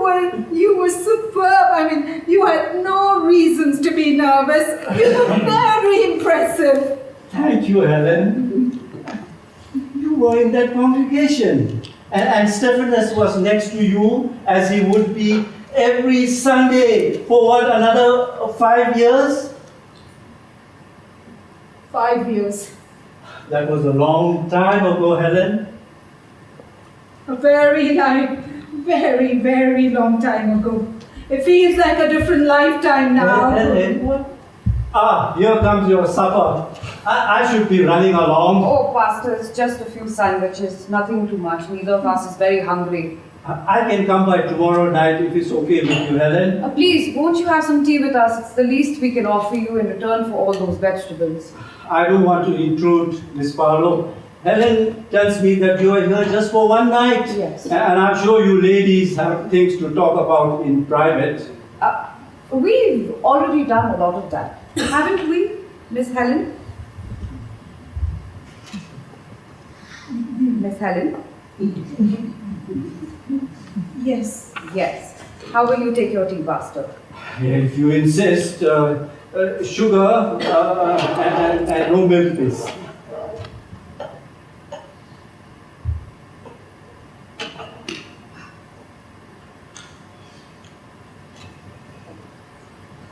were superb. I mean, you had no reasons to be nervous. You were very impressive. Thank you, Helen. You were in that congregation. And Stephanus was next to you as he would be every Sunday for what, another 5 years? 5 years. That was a long time ago, Helen. A very long time ago. It feels like a different lifetime now. Helen, what? Ah, here comes your supper. I should be running along. Oh, Pastor, it's just a few sandwiches. Nothing too much. Neither of us is very hungry. I can come by tomorrow night if it's okay with you, Helen. Please, won't you have some tea with us? It's the least we can offer you in return for all those vegetables. I don't want to intrude, Miss Barlow. Helen tells me that you are here just for one night. Yes. And I'm sure you ladies have things to talk about in private. We've already done a lot of that. Haven't we, Miss Helen? Miss Helen? Yes. Yes. How will you take your tea, Pastor? If you insist, sugar and no milk, please.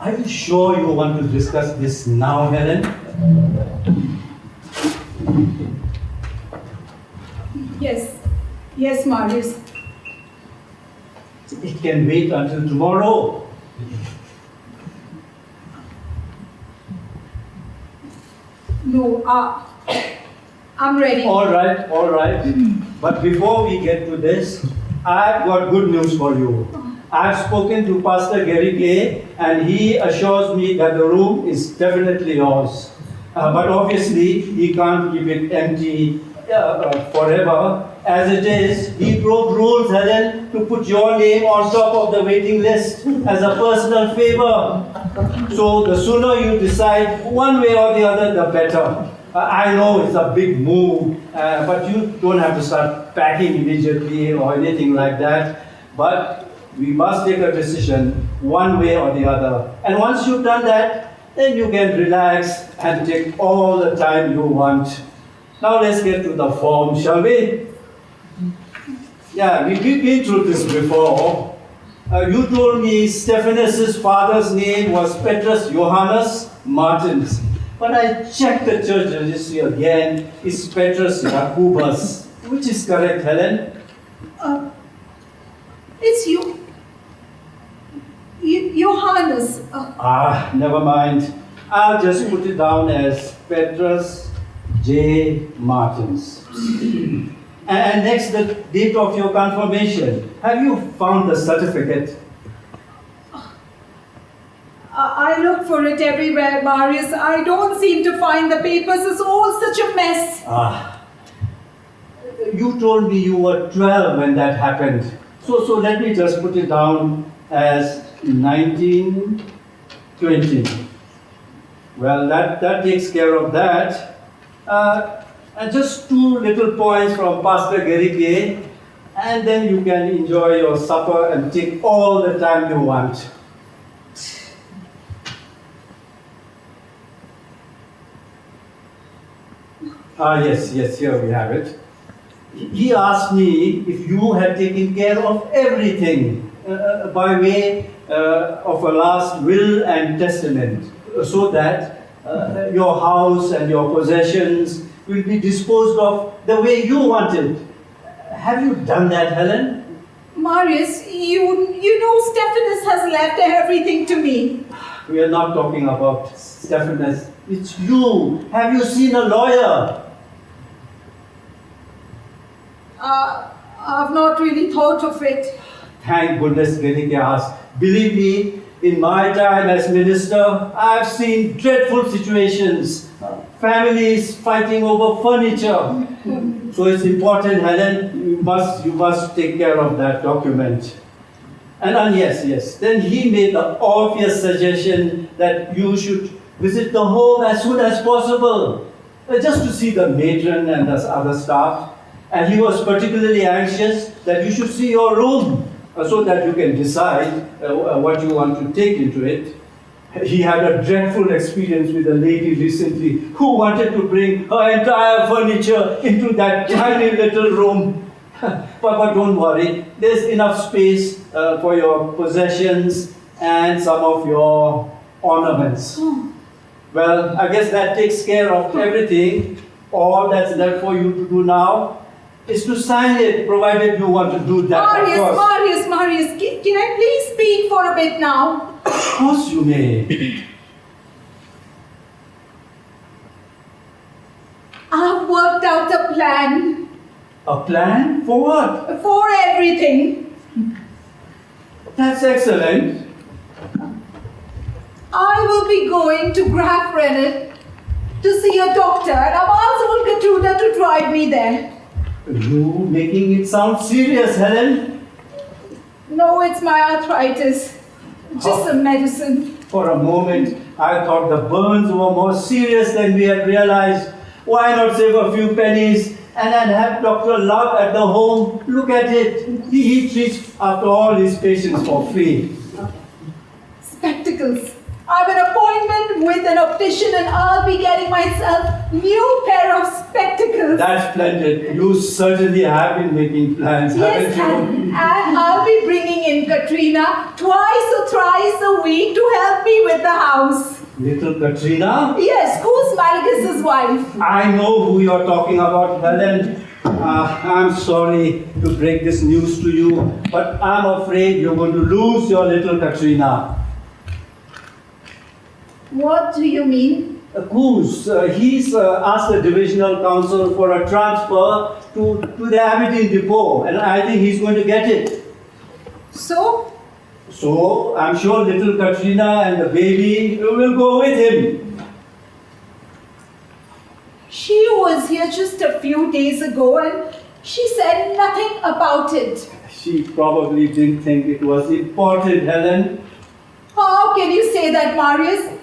Are you sure you want to discuss this now, Helen? Yes, Marius. It can wait until tomorrow. No, I'm ready. All right. But before we get to this, I've got good news for you. I've spoken to Pastor Gary Clay, and he assures me that the room is definitely yours. But obviously, he can't keep it empty forever. As it is, he broke rules, Helen, to put your name on top of the waiting list as a personal favor. So the sooner you decide one way or the other, the better. I know it's a big move, but you don't have to start packing immediately or anything like that. But we must take a decision one way or the other. And once you've done that, then you can relax and take all the time you want. Now let's get to the form, shall we? Yeah, we've been through this before. You told me Stephanus' father's name was Petrus Johannes Martins. But I checked the church registry again. It's Petrus Jacobus. Which is correct, Helen? It's you. Johannes. Never mind. I'll just put it down as Petrus J. Martins. And next, the date of your confirmation. Have you found the certificate? I look for it everywhere, Marius. I don't seem to find the papers. It's all such a mess. You told me you were 12 when that happened. So let me just put it down as 1920. Well, that takes care of that. And just 2 little points from Pastor Gary Kay, and then you can enjoy your supper and take all the time you want. Yes, here we have it. He asked me if you had taken care of everything by way of a last will and testament, so that your house and your possessions will be disposed of the way you wanted. Have you done that, Helen? Marius, you know Stephanus has left everything to me. We are not talking about Stephanus. It's you. Have you seen a lawyer? I've not really thought of it. Thank goodness Renike asked. Believe me, in my time as minister, I've seen dreadful situations. Families fighting over furniture. So it's important, Helen, you must take care of that document. And yes. Then he made the obvious suggestion that you should visit the home as soon as possible, just to see the matron and the other staff. And he was particularly anxious that you should see your room so that you can decide what you want to take into it. He had a dreadful experience with a lady recently who wanted to bring her entire furniture into that tiny little room. But don't worry, there's enough space for your possessions and some of your ornaments. Well, I guess that takes care of everything. All that's left for you to do now is to sign it, provided you want to do that. Marius, can I please speak for a bit now? Of course you may. I've worked out a plan. A plan? For what? For everything. That's excellent. I will be going to Graf Rennet to see a doctor, and I've asked old Gertruda to drive me there. You making it sound serious, Helen? No, it's my arthritis. Just some medicine. For a moment, I thought the burns were more serious than we had realized. Why not save a few pennies and then have Dr. Love at the home? Look at it. He treats after all his patients for free. Spectacles. I have an appointment with an optician and I'll be getting myself new pair of spectacles. That's splendid. You certainly have been making plans, Yes, haven't you? and I'll be bringing in Katrina twice or thrice a week to help me with the house. Little Katrina? Yes, who's Malchus's wife? I know who you're talking about, Helen. I'm sorry to break this news to you, but I'm afraid you're going to lose your little Katrina. What do you mean? Coos, he's asked the divisional council for a transfer to the Aberdeen depot, and I think he's going to get it. So? So, I'm sure little Katrina and the baby will go with him. She was here just a few days ago and she said nothing about it. She probably didn't think it was important, Helen. How can you say that, Marius?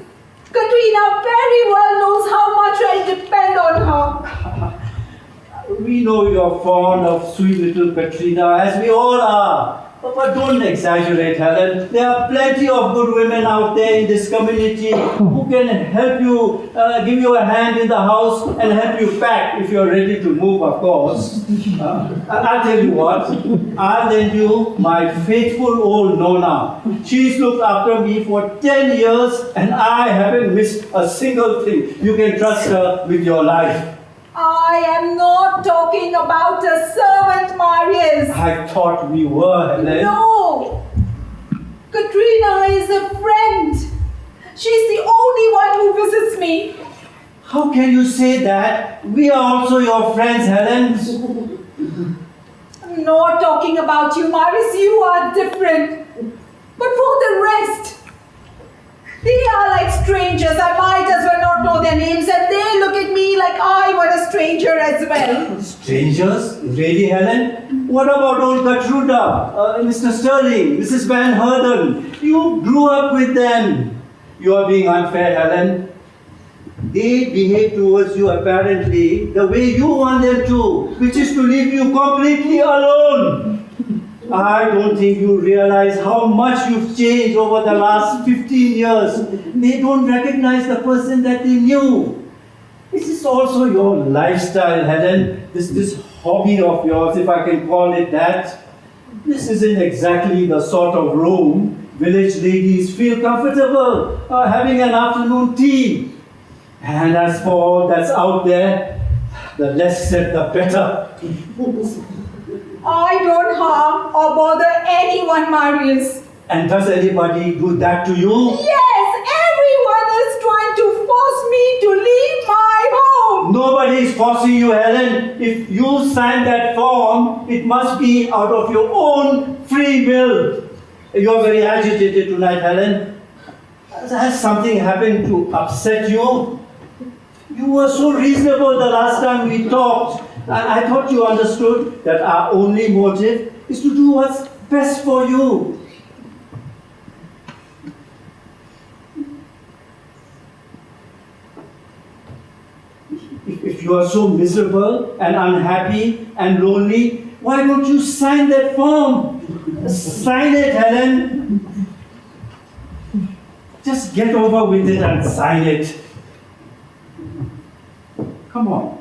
Katrina very well knows how much I depend on her. We know you're fond of sweet little Katrina, as we all are. But don't exaggerate, Helen. There are plenty of good women out there in this community who can help you, give you a hand in the house and help you pack if you're ready to move, of course. I'll tell you what, I'll lend you my faithful old Nona. She's looked after me for 10 years and I haven't missed a single thing. You can trust her with your life. I am not talking about a servant, Marius. I thought we were, Helen. No! Katrina is a friend. She's the only one who visits me. How can you say that? We are also your friends, Helen. I'm not talking about you, Marius. You are different. But for the rest, they are like strangers. I might as well not know their names, and they look at me like I were a stranger as well. Strangers? Really, Helen? What about old Gertruda, Mr. Sterling, Mrs. Van Herden? You grew up with them. You are being unfair, Helen. They behave towards you apparently the way you want them to, which is to leave you completely alone. I don't think you realize how much you've changed over the last 15 years. They don't recognize the person that they knew. This is is also your lifestyle, Helen. This hobby of yours, if I can call it that. This isn't exactly the sort of room village ladies feel comfortable having an afternoon tea. And as for all that's out there, the less said the better. I don't harm or bother anyone, Marius. And does anybody do that to you? Yes, everyone is trying to force me to leave my home. Nobody is forcing you, Helen. If you sign that form, it must be out of your own free will. You're very agitated tonight, Helen. Has something happened to upset you? You were so reasonable the last time we talked. I thought you understood that our only motive is to do what's best for you. If you are so miserable and unhappy and lonely, why don't you sign that form? Sign it, Helen. Just get over with it and sign it. Come on.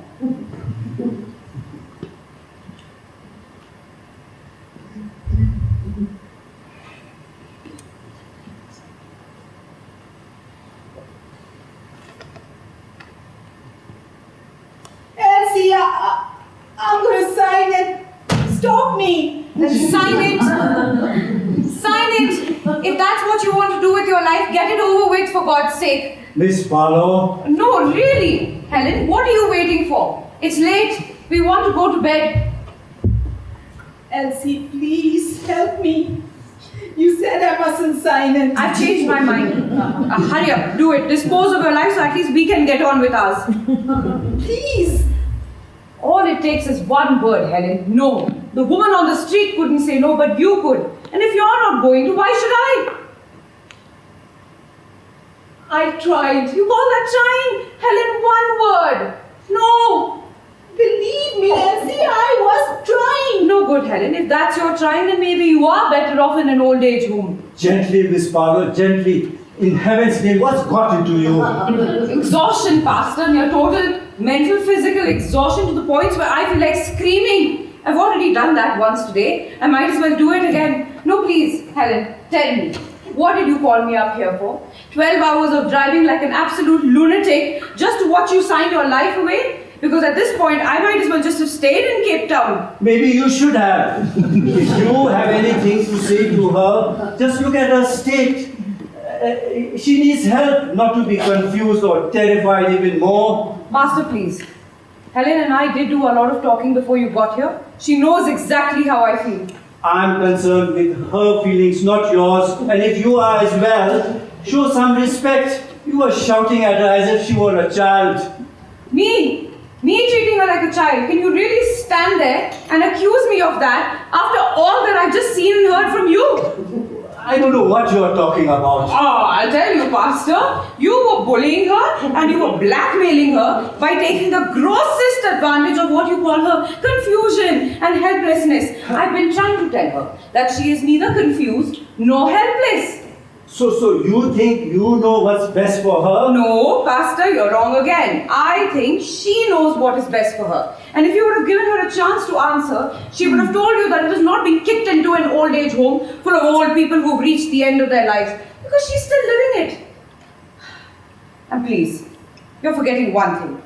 Elsie, I'm going to sign it. Stop me. Sign it. Sign it. If that's what you want to do with your life, get it over with, for God's sake. Miss Barlow, No, really. Helen, what are you waiting for? It's late. We want to go to bed. Elsie, please help me. You said I mustn't sign it. I've changed my mind. Hurry up, do it. Dispose of your life so at least we can get on with ours. Please. All it takes is one word, Helen. No. The woman on the street couldn't say no, but you could. And if you're not going to, why should I? I tried. You call that trying? Helen, one word. No. Believe me, Elsie, I was trying. No good, Helen. If that's your trying, then maybe you are better off in an old age home. gently, Miss Barlow, gently. In heaven's name, what's got into you? Exhaustion, Pastor, near total mental, physical exhaustion to the points where I feel like screaming. I've already done that once today. I might as well do it again. No, please, Helen, tell me. What did you call me up here for? 12 hours of driving like an absolute lunatic just to watch you sign your life away? Because at this point, I might as well just have stayed in Cape Town. Maybe you should have. If you have anything to say to her, just look at her state. She needs help, not to be confused or terrified even more. Pastor, please. Helen and I did do a lot of talking before you got here. She knows exactly how I feel. I'm concerned with her feelings, not yours. And if you are as well, show some respect. You were shouting at her as if she were a child. Me treating her like a child. Can you really stand there and accuse me of that after all that I've just seen and heard from you? I don't know what you're talking about. Oh, I'll tell you, Pastor. You were bullying her and you were blackmailing her by taking the grossest advantage of what you call her confusion and helplessness. I've been trying to tell her that she is neither confused nor helpless. So you think you know what's best for her? No, Pastor, you're wrong again. I think she knows what is best for her. And if you would have given her a chance to answer, she would have told you that it has not been kicked into an old age home full of old people who've reached the end of their lives, because she's still living it. And please, you're forgetting one thing.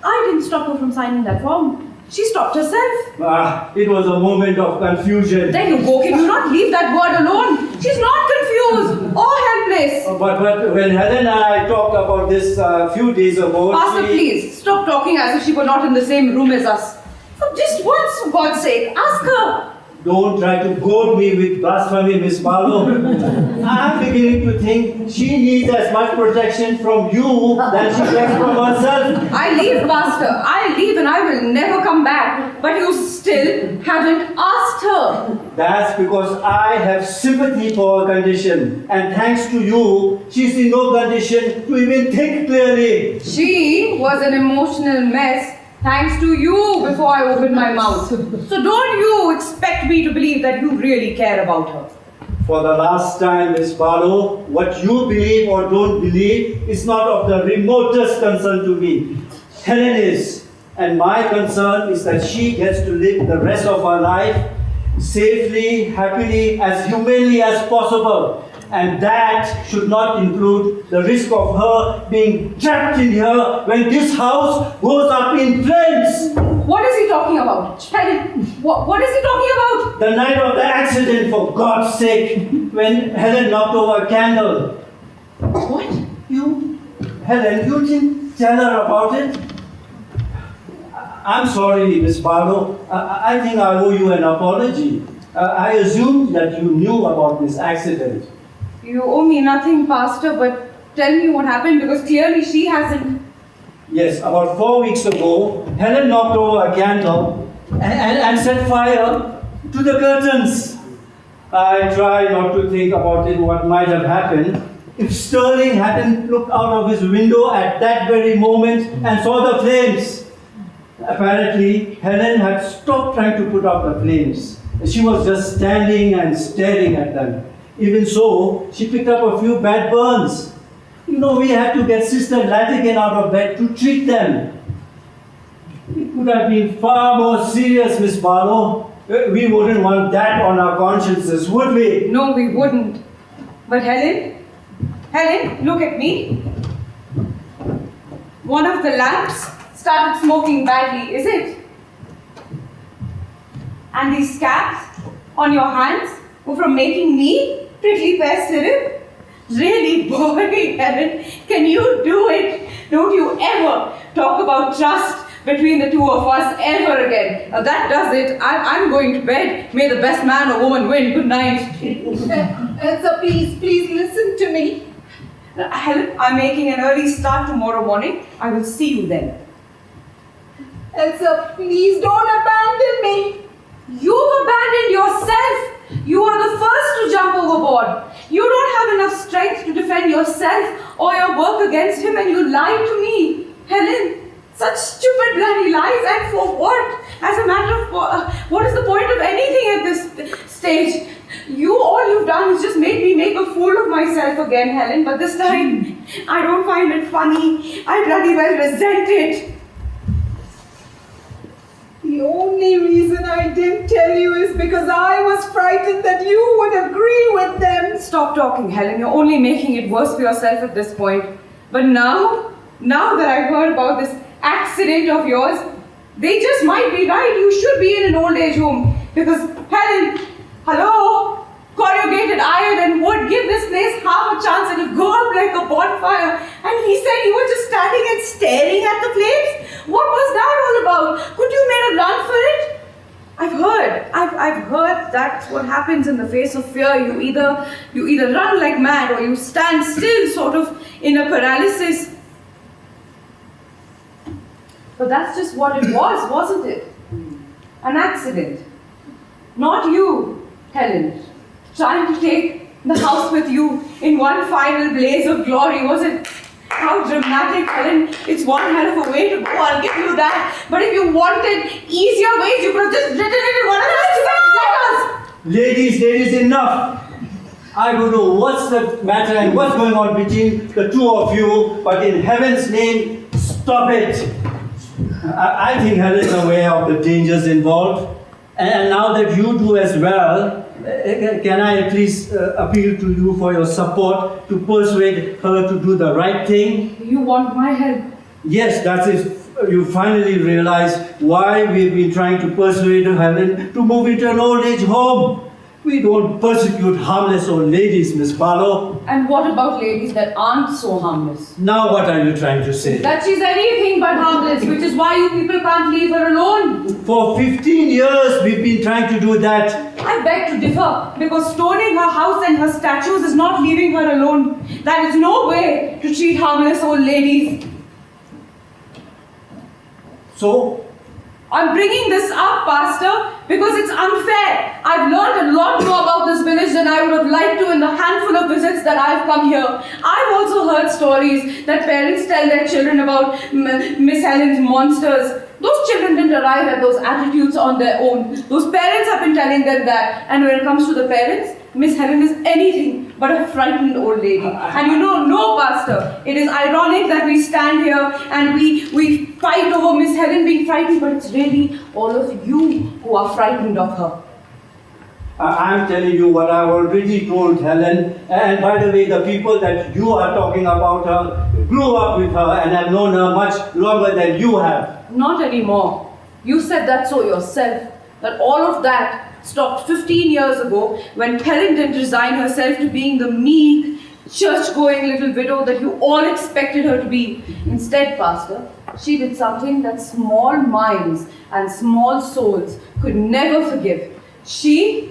I didn't stop her from signing that form. She stopped herself. It was a moment of confusion. There you go. Can you not leave that word alone? She's not confused or helpless. But when Helen and I talked about this a few days ago, Pastor, please, stop talking as if she were not in the same room as us. For just once, for God's sake, ask her. Don't try to goad me with blasphemy, Miss Barlow. I'm beginning to think she needs as much protection from you than she gets from herself. I leave, Pastor. I leave and I will never come back. But you still haven't asked her. That's because I have sympathy for her condition. And thanks to you, she's in no condition to even think clearly. She was an emotional mess. Thanks to you before I opened my mouth. So don't you expect me to believe that you really care about her. For the last time, Miss Barlow, what you believe or don't believe is not of the remotest concern to me. Helen is. And my concern is that she gets to live the rest of her life safely, happily, as humanely as possible. And that should not include the risk of her being trapped in here when this house goes up in flames. What is he talking about? Helen, what is he talking about? The night of the accident, for God's sake, when Helen knocked over a candle. What? Helen, you didn't tell her about it? I'm sorry, Miss Barlow. I think I owe you an apology. I assumed that you knew about this accident. You owe me nothing, Pastor, but tell me what happened because clearly she hasn't. Yes, about 4 weeks ago, Helen knocked over a candle and set fire to the curtains. I try not to think about it, what might have happened if Sterling hadn't looked out of his window at that very moment and saw the flames. Apparently, Helen had stopped trying to put out the flames. She was just standing and staring at them. Even so, she picked up a few bad burns. We had to get Sister Latigan out of bed to treat them. It could have been far more serious, Miss Barlow. We wouldn't want that on our consciences, would we? No, we wouldn't. But Helen, look at me. One of the lamps started smoking badly, is it? And these scabs on your hands were from making me prickly pear syrup? Really, boy, Helen, can you do it? Don't you ever talk about trust between the two of us ever again. Now that does it. I'm going to bed. May the best man or woman win. Good night. Elsa, please listen to me. Helen, I'm making an early start tomorrow morning. I will see you then. Elsa, please don't abandon me. You've abandoned yourself. You are the first to jump overboard. You don't have enough strength to defend yourself or your work against him, and you lied to me. Helen, such stupid bloody lies, and for what? As a matter of what is the point of anything at this stage? All you've done is just made me make a fool of myself again, Helen, but this time I don't find it funny. I bloody well resent it. The only reason I didn't tell you is because I was frightened that you would agree with them. Stop talking, Helen. You're only making it worse for yourself at this point. But now that I've heard about this accident of yours, they just might be right. You should be in an old age home. Because, Helen, hello? Corrugated iron and wood, give this place half a chance and it'll go up like a bonfire. And he said you were just standing and staring at the flames? What was that all about? Could you made a run for it? I've heard that's what happens in the face of fear. You either run like mad or you stand still, sort of in a paralysis. But that's just what it was, wasn't it? An accident. Not you, Helen, trying to take the house with you in one final blaze of glory, was it? How dramatic, Helen. It's one hell of a way to go, I'll give you that. But if you wanted easier ways, you could have just written it in one of those letters. Ladies, enough. I don't know what's the matter and what's going on between the two of you, but in heaven's name, stop it. I think Helen's aware of the dangers involved. And now that you do as well, can I at least appeal to you for your support to persuade her to do the right thing? You want my help? Yes, that's if you finally realize why we've been trying to persuade Helen to move into an old age home. We don't persecute harmless old ladies, Miss Barlow. And what about ladies that aren't so harmless? Now what are you trying to say? That she's anything but harmless, which is why you people can't leave her alone. For 15 years we've been trying to do that. I beg to differ, because stoning her house and her statues is not leaving her alone. That is no way to treat harmless old ladies. So? I'm bringing this up, Pastor, because it's unfair. I've learned a lot more about this village than I would have liked to in the handful of visits that I've come here. I've also heard stories that parents tell their children about Miss Helen's monsters. Those children didn't arrive at those attitudes on their own. Those parents have been telling them that. And when it comes to the parents, Miss Helen is anything but a frightened old lady. And you know, no, Pastor, it is ironic that we stand here and we fight over Miss Helen being frightened, but it's really all of you who are frightened of her. I'm telling you what I've already told Helen. And by the way, the people that you are talking about her grew up with her and have known her much longer than you have. Not anymore. You said that so yourself. That all of that stopped 15 years ago when Helen didn't resign herself to being the meek, church-going little widow that you all expected her to be. Instead, Pastor, she did something that small minds and small souls could never forgive. She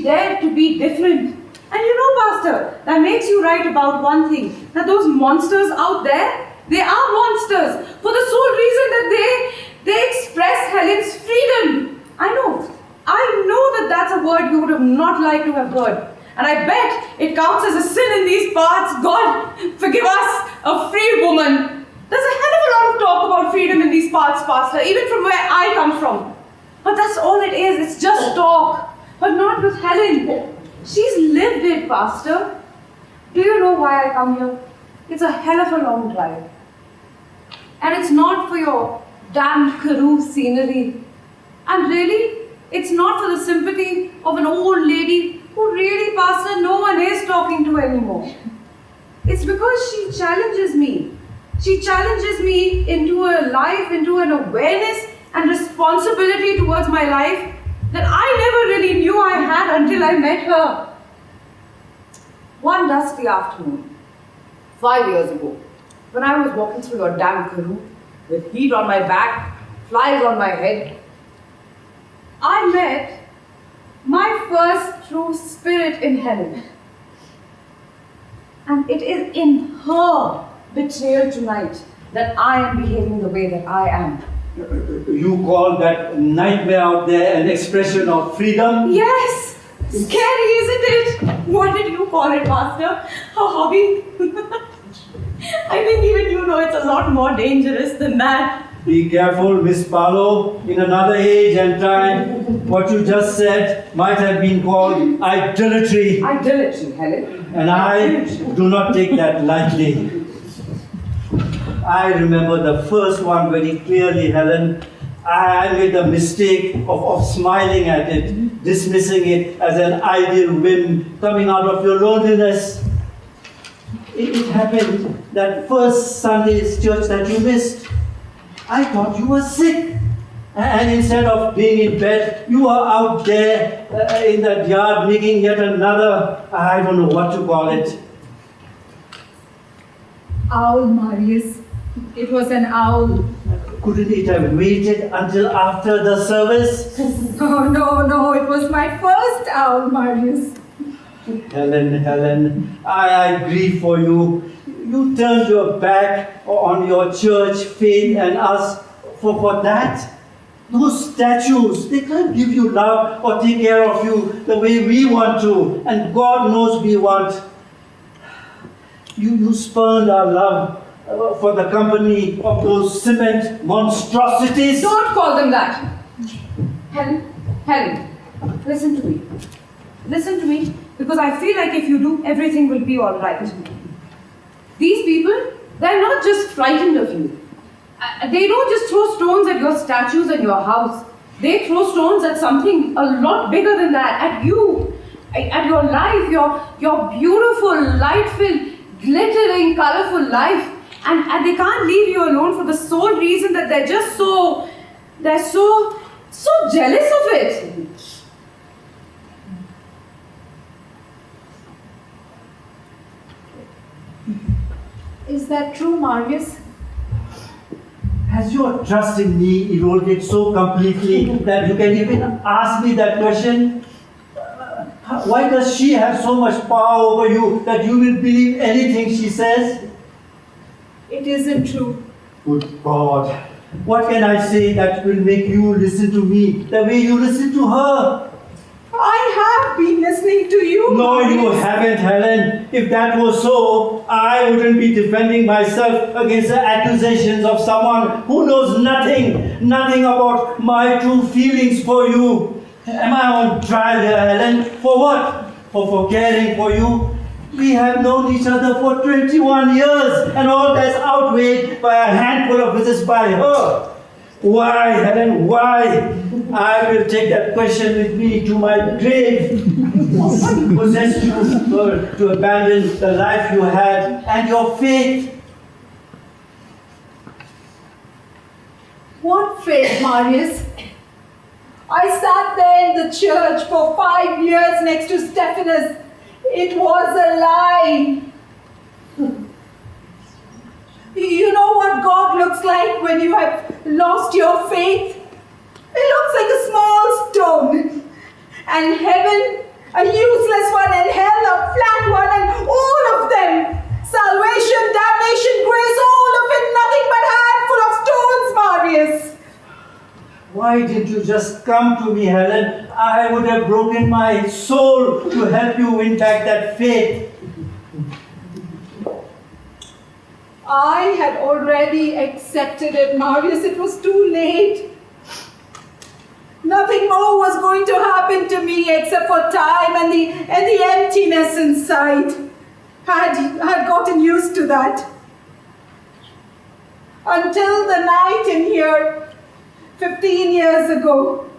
dared to be different. And you know, Pastor, that makes you right about one thing. That those monsters out there, they are monsters for the sole reason that they express Helen's freedom. I know that that's a word you would have not liked to have heard. And I bet it counts as a sin in these parts. God, forgive us, a free woman. There's a hell of a lot of talk about freedom in these parts, Pastor, even from where I come from. But that's all it is, it's just talk. But not with Helen. She's lived it, Pastor. Do you know why I come here? It's a hell of a long drive. And it's not for your damned Karoo scenery. And really, it's not for the sympathy of an old lady who really, Pastor, no one is talking to anymore. It's because she challenges me. She challenges me into a life, into an awareness and responsibility towards my life that I never really knew I had until I met her. One dusty afternoon, 5 years ago, when I was walking through your damn Karoo, with heat on my back, flies on my head, I met my first true spirit in Helen. And it is in her betrayal tonight that I am behaving the way that I am. You call that nightmare out there an expression of freedom? Yes! Scary, isn't it? What did you call it, Master? A hobby? I think even you know it's a lot more dangerous than that. Be careful, Miss Barlow. In another age and time, what you just said might have been called idolatry. Idolatry, Helen. And I do not take that lightly. I remember the first one very clearly, Helen. I made the mistake of smiling at it, dismissing it as an ideal whim coming out of your loneliness. It happened that first Sunday's church that you missed. I thought you were sick. And instead of being in bed, you were out there in that yard making yet another, I don't know what to call it. Owl, Marius. It was an owl. Couldn't it have waited until after the service? Oh, no, it was my first owl, Marius. Helen, I grieve for you. You turned your back on your church, faith and us for that. Those statues, they can't give you love or take care of you the way we want to. And God knows we want. You spurned our love for the company of those cement monstrosities. Don't call them that. Helen, listen to me. Listen to me, because I feel like if you do, everything will be all right. These people, they're not just frightened of you. They don't just throw stones at your statues and your house. They throw stones at something a lot bigger than that, at you, at your life, your beautiful, light-filled, glittering, colorful life. And they can't leave you alone for the sole reason that they're so jealous of it. Is that true, Marius? Has your trust in me eroded so completely that you can even ask me that question? Why does she have so much power over you that you will believe anything she says? It isn't true. Good God. What can I say that will make you listen to me the way you listen to her? I have been listening to you. No, you Marius. haven't, Helen. If that was so, I wouldn't be defending myself against the accusations of someone who knows nothing about my true feelings for you. Am I on trial here, Helen? For what? For caring for you? We have known each other for 21 years, and all that's outweighed by a handful of visits by her. Why, Helen, why? I will take that question with me to my grave. What possessed you to abandon the life you had and your faith? What faith, Marius? I sat there in the church for 5 years next to Stephanus. It was a lie. You know what God looks like when you have lost your faith? It looks like a small stone. And heaven, a useless one, and hell, a flat one, and all of them. Salvation, damnation, grace, all of it, nothing but a handful of stones, Marius. Why didn't you just come to me, Helen? I would have broken my soul to help you win back that faith. I had already accepted it, Marius. It was too late. Nothing more was going to happen to me except for time and the emptiness inside. I had gotten used to that. Until the night in here, 15 years ago.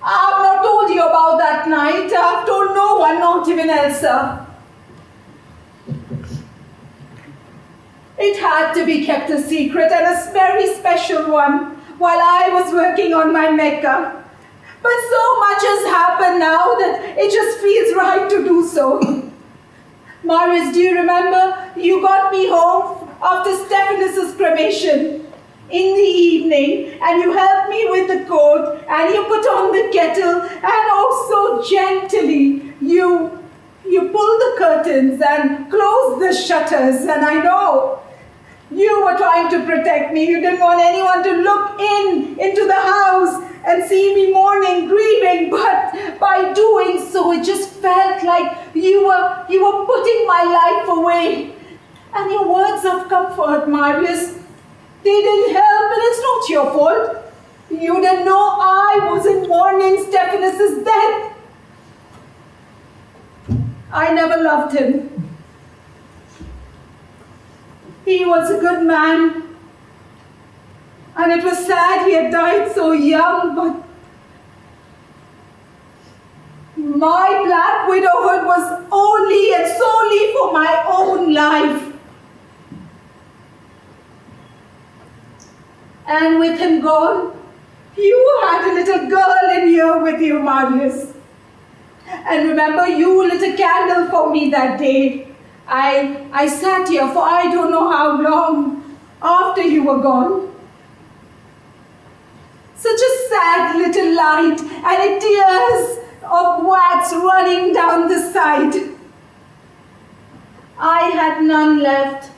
I've not told you about that night. I've told no one, not even Elsa. It had to be kept a secret, and a very special one, while I was working on my Mecca. But so much has happened now that it just feels right to do so. Marius, do you remember? You got me home after Stephanus' cremation in the evening, and you helped me with the coat, and you put on the kettle, and oh so gently you pulled the curtains and closed the shutters, and I know you were trying to protect me. You didn't want anyone to look into the house and see me mourning, grieving, but by doing so, it just felt like you were putting my life away. And your words of comfort, Marius, they didn't help, and it's not your fault. You didn't know I wasn't mourning Stephanus' death. I never loved him. He was a good man, and it was sad he had died so young, but my black widowhood was only and solely for my own life. And with him gone, you had a little girl in here with you, Marius. And remember, you lit a candle for me that day. I sat here for I don't know how long after you were gone. Such a sad little light, and tears of wax running down the side. I had none left,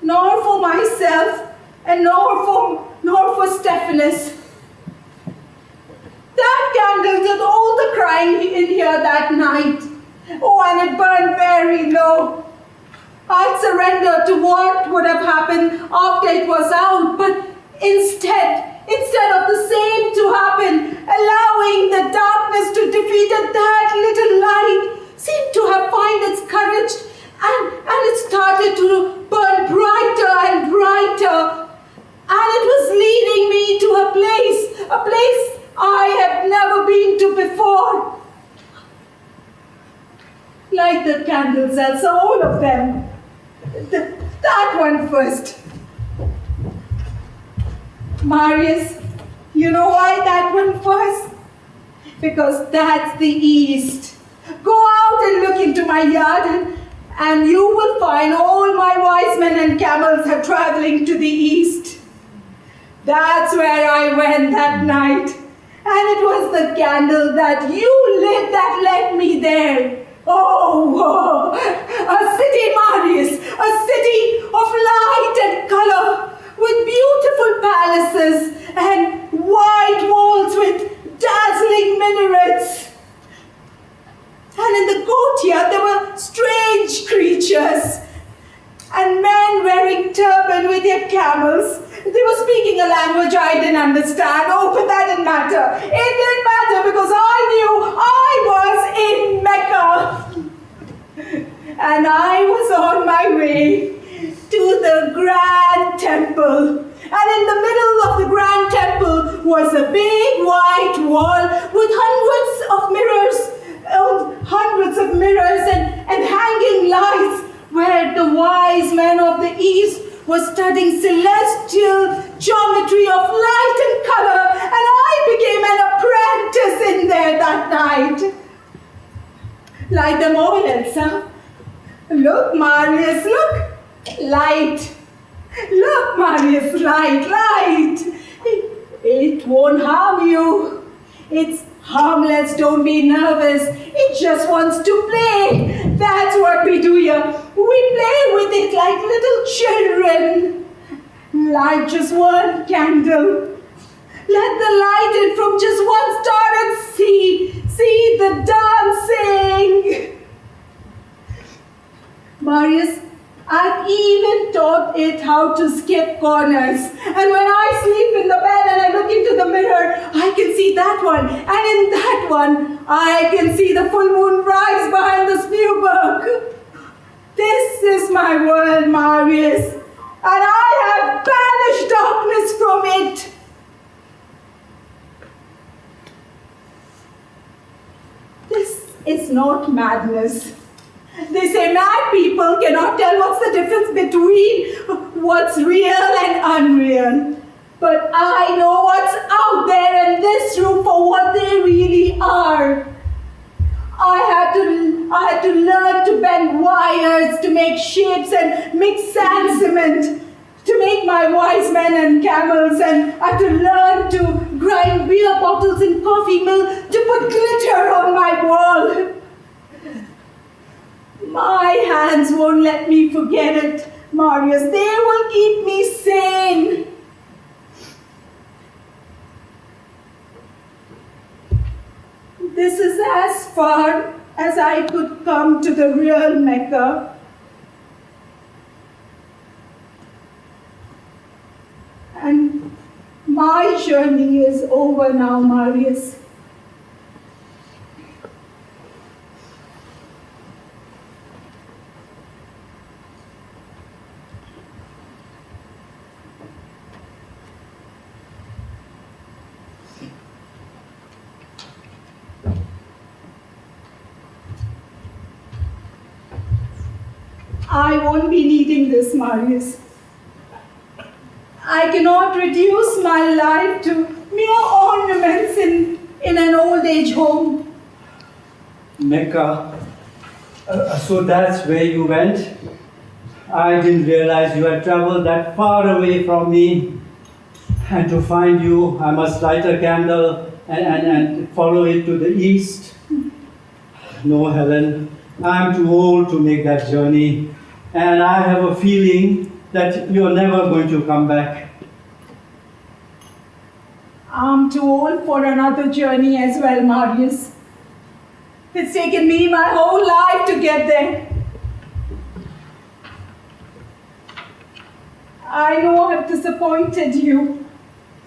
nor for myself, and nor for Stephanus. That candle did all the crying in here that night. Oh, and it burned very low. I'd surrender to what would have happened after it was out, but instead of the same to happen, allowing the darkness to defeat it, that little light seemed to have found its courage, and it started to burn brighter and brighter. And it was leading me to a place I have never been to before. Light the candles, Elsa, all of them. That one first. Marius, you know why that one first? Because that's the east. Go out and look into my yard, and you will find all my wise men and camels are traveling to the east. That's where I went that night. And it was the candle that you lit that led me there. Oh, a city, Marius, a city of light and color, with beautiful palaces and white walls with dazzling minarets. And in camels. They were speaking a language I didn't understand. Oh, but that didn't matter. It didn't matter because I knew I was in Mecca. And I was on my way to the Grand Temple. And in the middle of the Grand Temple was a big white wall with hundreds of mirrors and hanging lights where the wise men of the East were studying celestial geometry of light and color, and I became an apprentice in there that night. Light them all, Elsa. Look, Marius, look. Light. Look, Marius, light. It won't harm you. It's harmless, don't be nervous. It just wants to play. That's what we do here. We play with it like little children. Light just one candle. Let the light in from just one star and see the dancing. Marius, I've even taught it how to skip corners. And when I sleep in the bed and I look into the mirror, I can see that one. And in that one, I can see the full moon rise behind the Spiegelberg. This is my world, Marius. And I have banished darkness from it. This is not madness. They say mad people cannot tell what's the difference between what's real and unreal. But I know what's out there in this room for what they really are. I had to learn to bend wires, to make shapes and mix sand cement, to make my wise men and camels, and I had to learn to grind beer bottles in coffee mill, to put glitter on my wall. My hands won't let me forget it, Marius. They will keep me sane. This is as far as I could come to the real Mecca. And my journey is over now, Marius. I won't be needing this, Marius. I cannot reduce my life to mere ornaments in an old age home. Mecca. So that's where you went? I didn't realize you had traveled that far away from me. And to find you, I must light a candle and follow it to the east. No, Helen, I'm too old to make that journey. And I have a feeling that you're never going to come back. I'm too old for another journey as well, Marius. It's taken me my whole life to get there. I know I've disappointed you,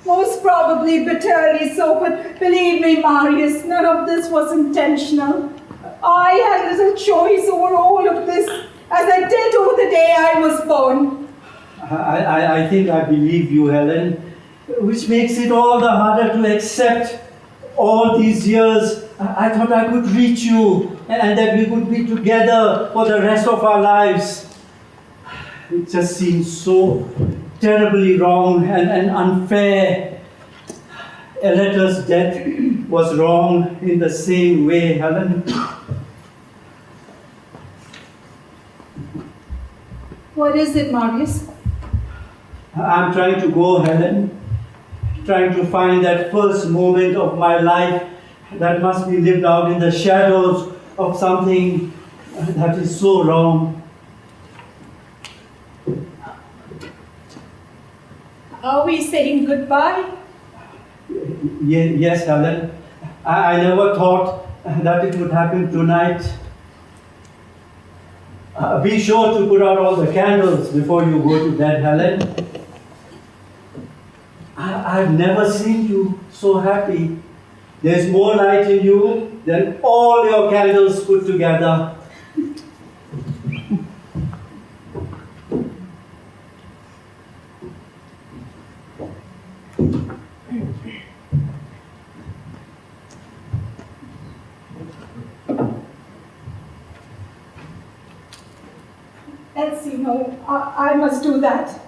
most probably bitterly so, but believe me, Marius, none of this was intentional. I had little choice over all of this, as I did over the day I was born. I think I believe you, Helen, which makes it all the harder to accept. All these years, I thought I could reach you and that we could be together for the rest of our lives. It just seems so terribly wrong and unfair. Eletter's death was wrong in the same way, Helen. What is it, Marius? I'm trying to go, Helen. Trying to find that first moment of my life that must be lived out in the shadows of something that is so wrong. Are we saying goodbye? Yes, Helen. I never thought that it would happen tonight. Be sure to put out all the candles before you go to bed, Helen. I've never seen you so happy. There's more light in you than all your candles put together. Elsie, no, I must do that.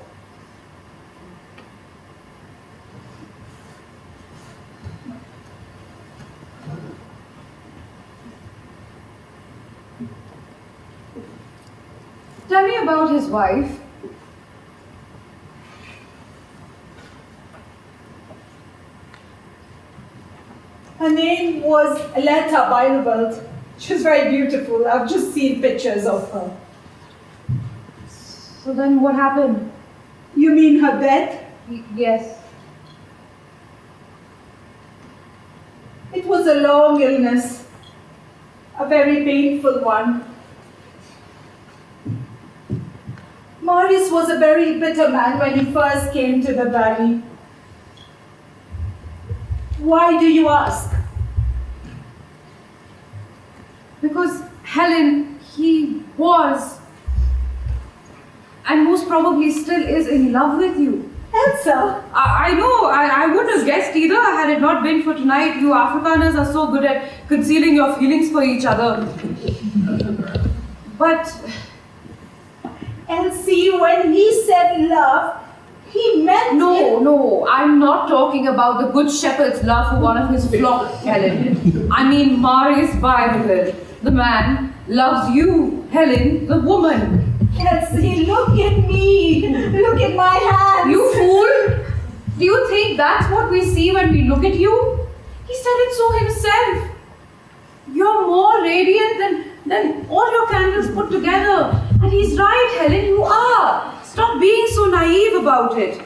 Tell me about his wife. Her name was Aleta Beireveld. She was very beautiful. I've just seen pictures of her. So then what happened? You mean her death? Yes. It was a long illness, a very painful one. Marius was a very bitter man when he first came to the valley. Why do you ask? Because Helen, he was, and most probably still is, in love with you. Elsa! I know, I wouldn't have guessed either had it not been for tonight. You Afrikaners are so good at concealing your feelings for each other. But Elsie, when he said love, he meant it. No, I'm not talking about the good shepherd's love for one of his flock, Helen. I mean Marius Bible. The man loves you, Helen, the woman. Elsie, look at me. Look at my hands. You fool! Do you think that's what we see when we look at you? He said it so himself. You're more radiant than all your candles put together. And he's right, Helen, you are. Stop being so naive about it.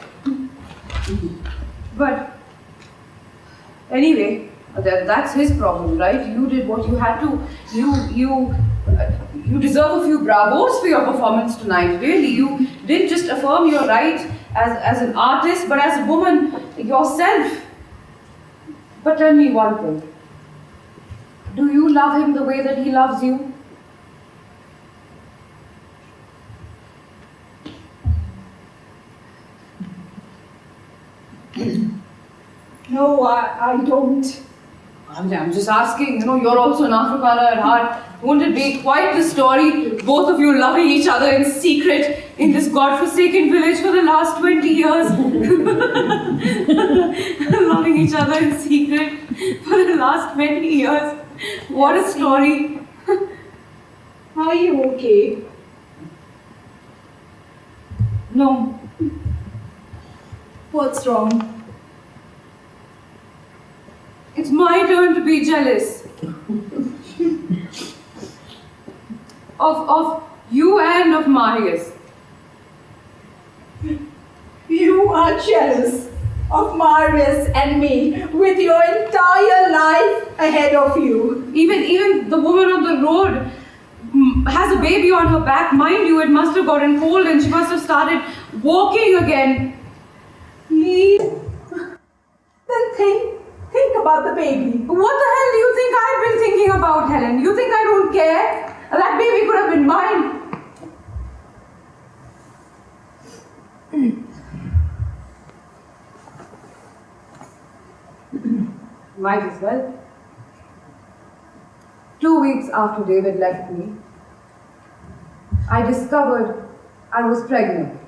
But anyway, that's his problem, right? You did what you had to. You deserve a few bravos for your performance tonight, really. You didn't just affirm your right as an artist, but as a woman yourself. But tell me one thing. Do you love him the way that he loves you? No, I don't. I'm just asking, you're also an Afrikaner at heart. Wouldn't it be quite the story, both of you loving each other in secret in this godforsaken village for the last 20 years? Loving each other in secret for the last 20 years. What a story. Are you okay? No. What's wrong? It's my turn to be jealous. of you and of Marius. You are jealous of Marius and me with your entire life ahead of you. Even the woman on the road has a baby on her back. Mind you, it must have gotten cold and she must have started walking again. Please. Then think about the baby. What the hell do you think I've been thinking about, Helen? You think I don't care? That baby could have been mine. Might as well. 2 weeks after David left me, I discovered I was pregnant.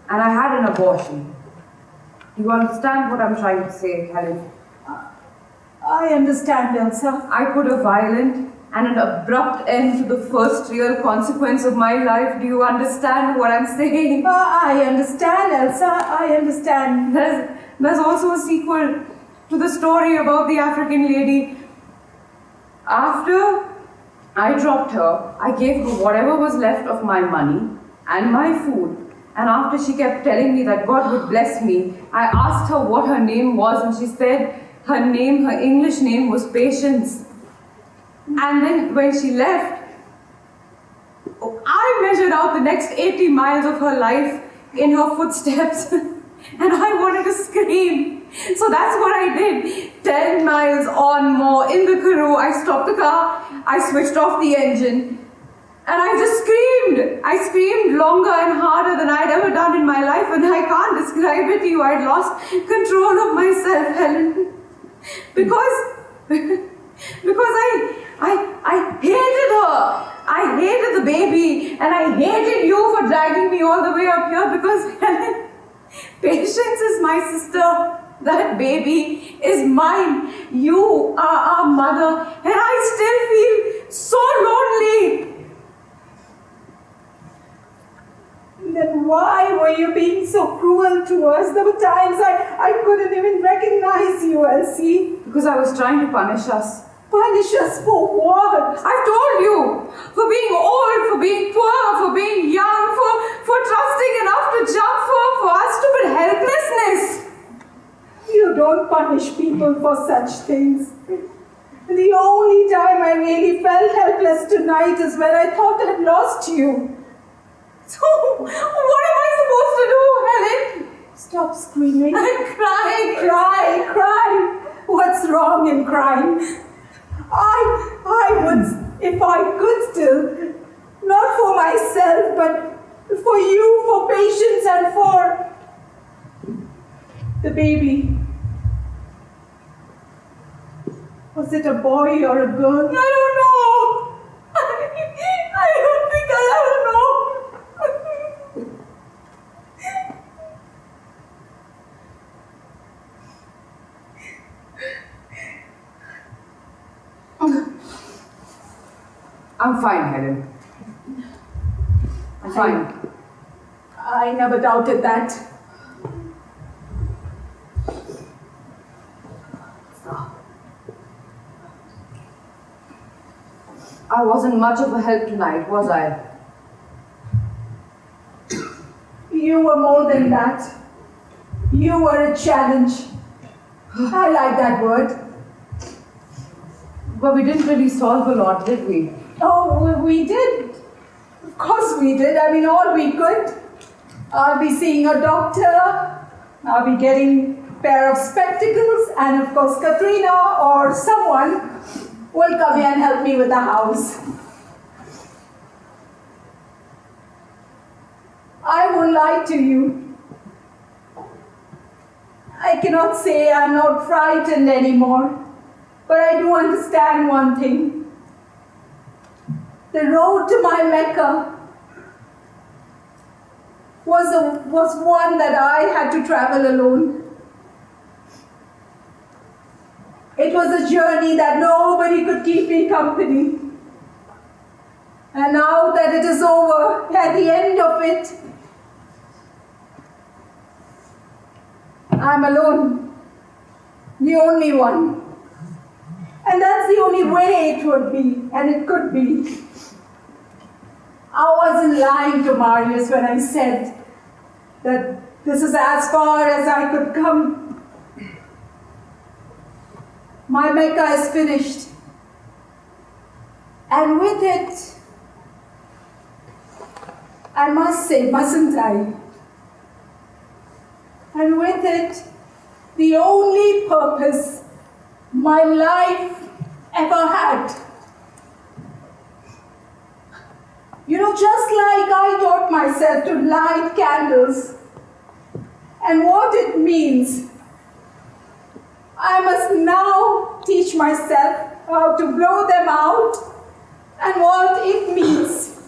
And I had an abortion. Do you understand what I'm trying to say, Helen? I understand, Elsa. I put a violent and an abrupt end to the first real consequence of my life. Do you understand what I'm saying? I understand, Elsa. I understand. There's also a sequel to the story about the African lady. After I dropped her, I gave her whatever was left of my money and my food. And after she kept telling me that God would bless me, I asked her what her name was, and she said her English name was Patience. And then when she left, I measured out the next 80 miles of her life in her footsteps and I wanted to scream. So that's what I did. 10 miles on more in the Karoo. I stopped the car, I switched off the engine and I just screamed. I screamed longer and harder than I'd ever done in my life and I can't describe it to you. I'd lost control of myself, Helen. Because I hated her. I hated the baby and I hated you for dragging me all the way up here because Helen, Patience is my sister. That baby is mine. You are our mother and I still feel so lonely. Then why were you being so cruel to us? There were times I couldn't even recognize you, Elsie. Because I was trying to punish us. Punish us for what? I've told you, for being old, for being poor, for being young, for trusting enough to jump for our stupid helplessness. You don't punish people for such things. The only time I really felt helpless tonight is when I thought I'd lost you. So, what am I supposed to do, Helen? Stop screaming. I'm crying. Cry. What's wrong in crying? I would, if I could still, not for myself, but for you, for Patience, and for the baby. Was it a boy or a girl? I don't know. I don't think I don't know. I'm fine, Helen. I'm fine. I never doubted that. I wasn't much of a help tonight, was I? You were more than that. You were a challenge. I like that word. But we didn't really solve a lot, did we? Oh, we did. Of course we did. I mean, all we could. I'll be seeing a doctor. I'll be getting a pair of spectacles. And of course, Katrina or someone will come here and help me with the house. I won't lie to you. I cannot say I'm not frightened anymore. But I do understand one thing. The road to my Mecca was one that I had to travel alone. It was a journey that nobody could keep me company. And now that it is over, at the end of it, I'm alone, the only one. And that's the only way it would be, and it could be. I wasn't lying to Marius when I said that this is as far as I could come. My Mecca is finished. And with it, I must say, mustn't I? And with it, the only purpose my life ever had. You know, just like I taught myself to light candles and what it means, I must now teach myself how to blow them out and what it means.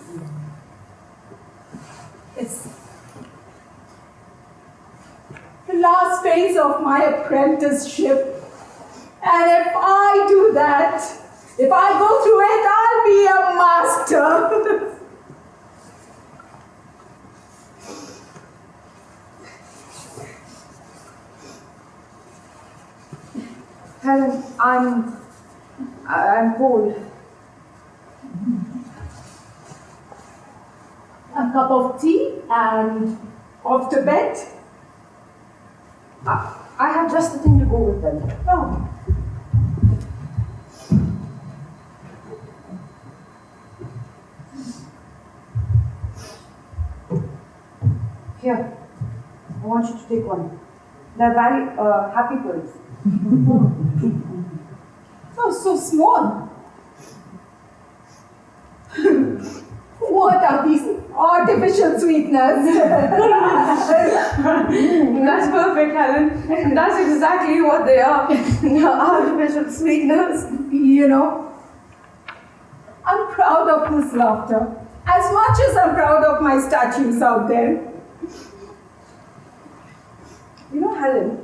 It's the last phase of my apprenticeship. And if I do that, if I go through it, I'll be a master. Helen, I'm cold. A cup of tea and off to bed. I have just the thing to go with them. Oh. Here. want you to take one. They're very happy pills. Oh, so small. What are these artificial sweeteners? That's perfect, Helen. That's exactly what they are. Artificial sweeteners. You know, I'm proud of this laughter as much as I'm proud of my statues out there. You know, Helen,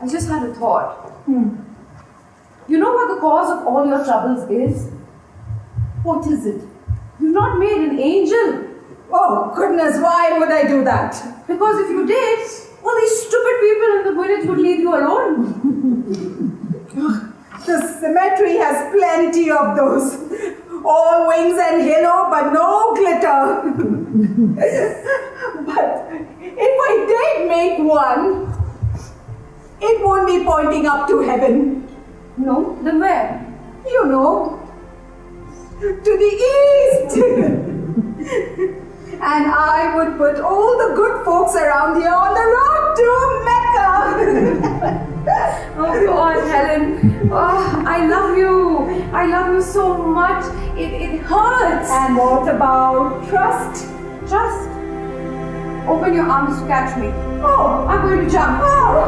I just had a thought. You know what the cause of all your troubles is? What is it? You've not made an angel. Oh, goodness, why would I do that? Because if you did, all these stupid people in the village would leave you alone. The cemetery has plenty of those. All wings and halo, but no glitter. But if I did make one, it won't be pointing up to heaven. No? Then where? You know, to the east. And I would put all the good folks around here on the road to Mecca. Oh God, Helen. Oh, I love you. I love you so much. It hurts. And what about trust? Trust. Open your arms to catch me. Oh, I'm going to jump. oh.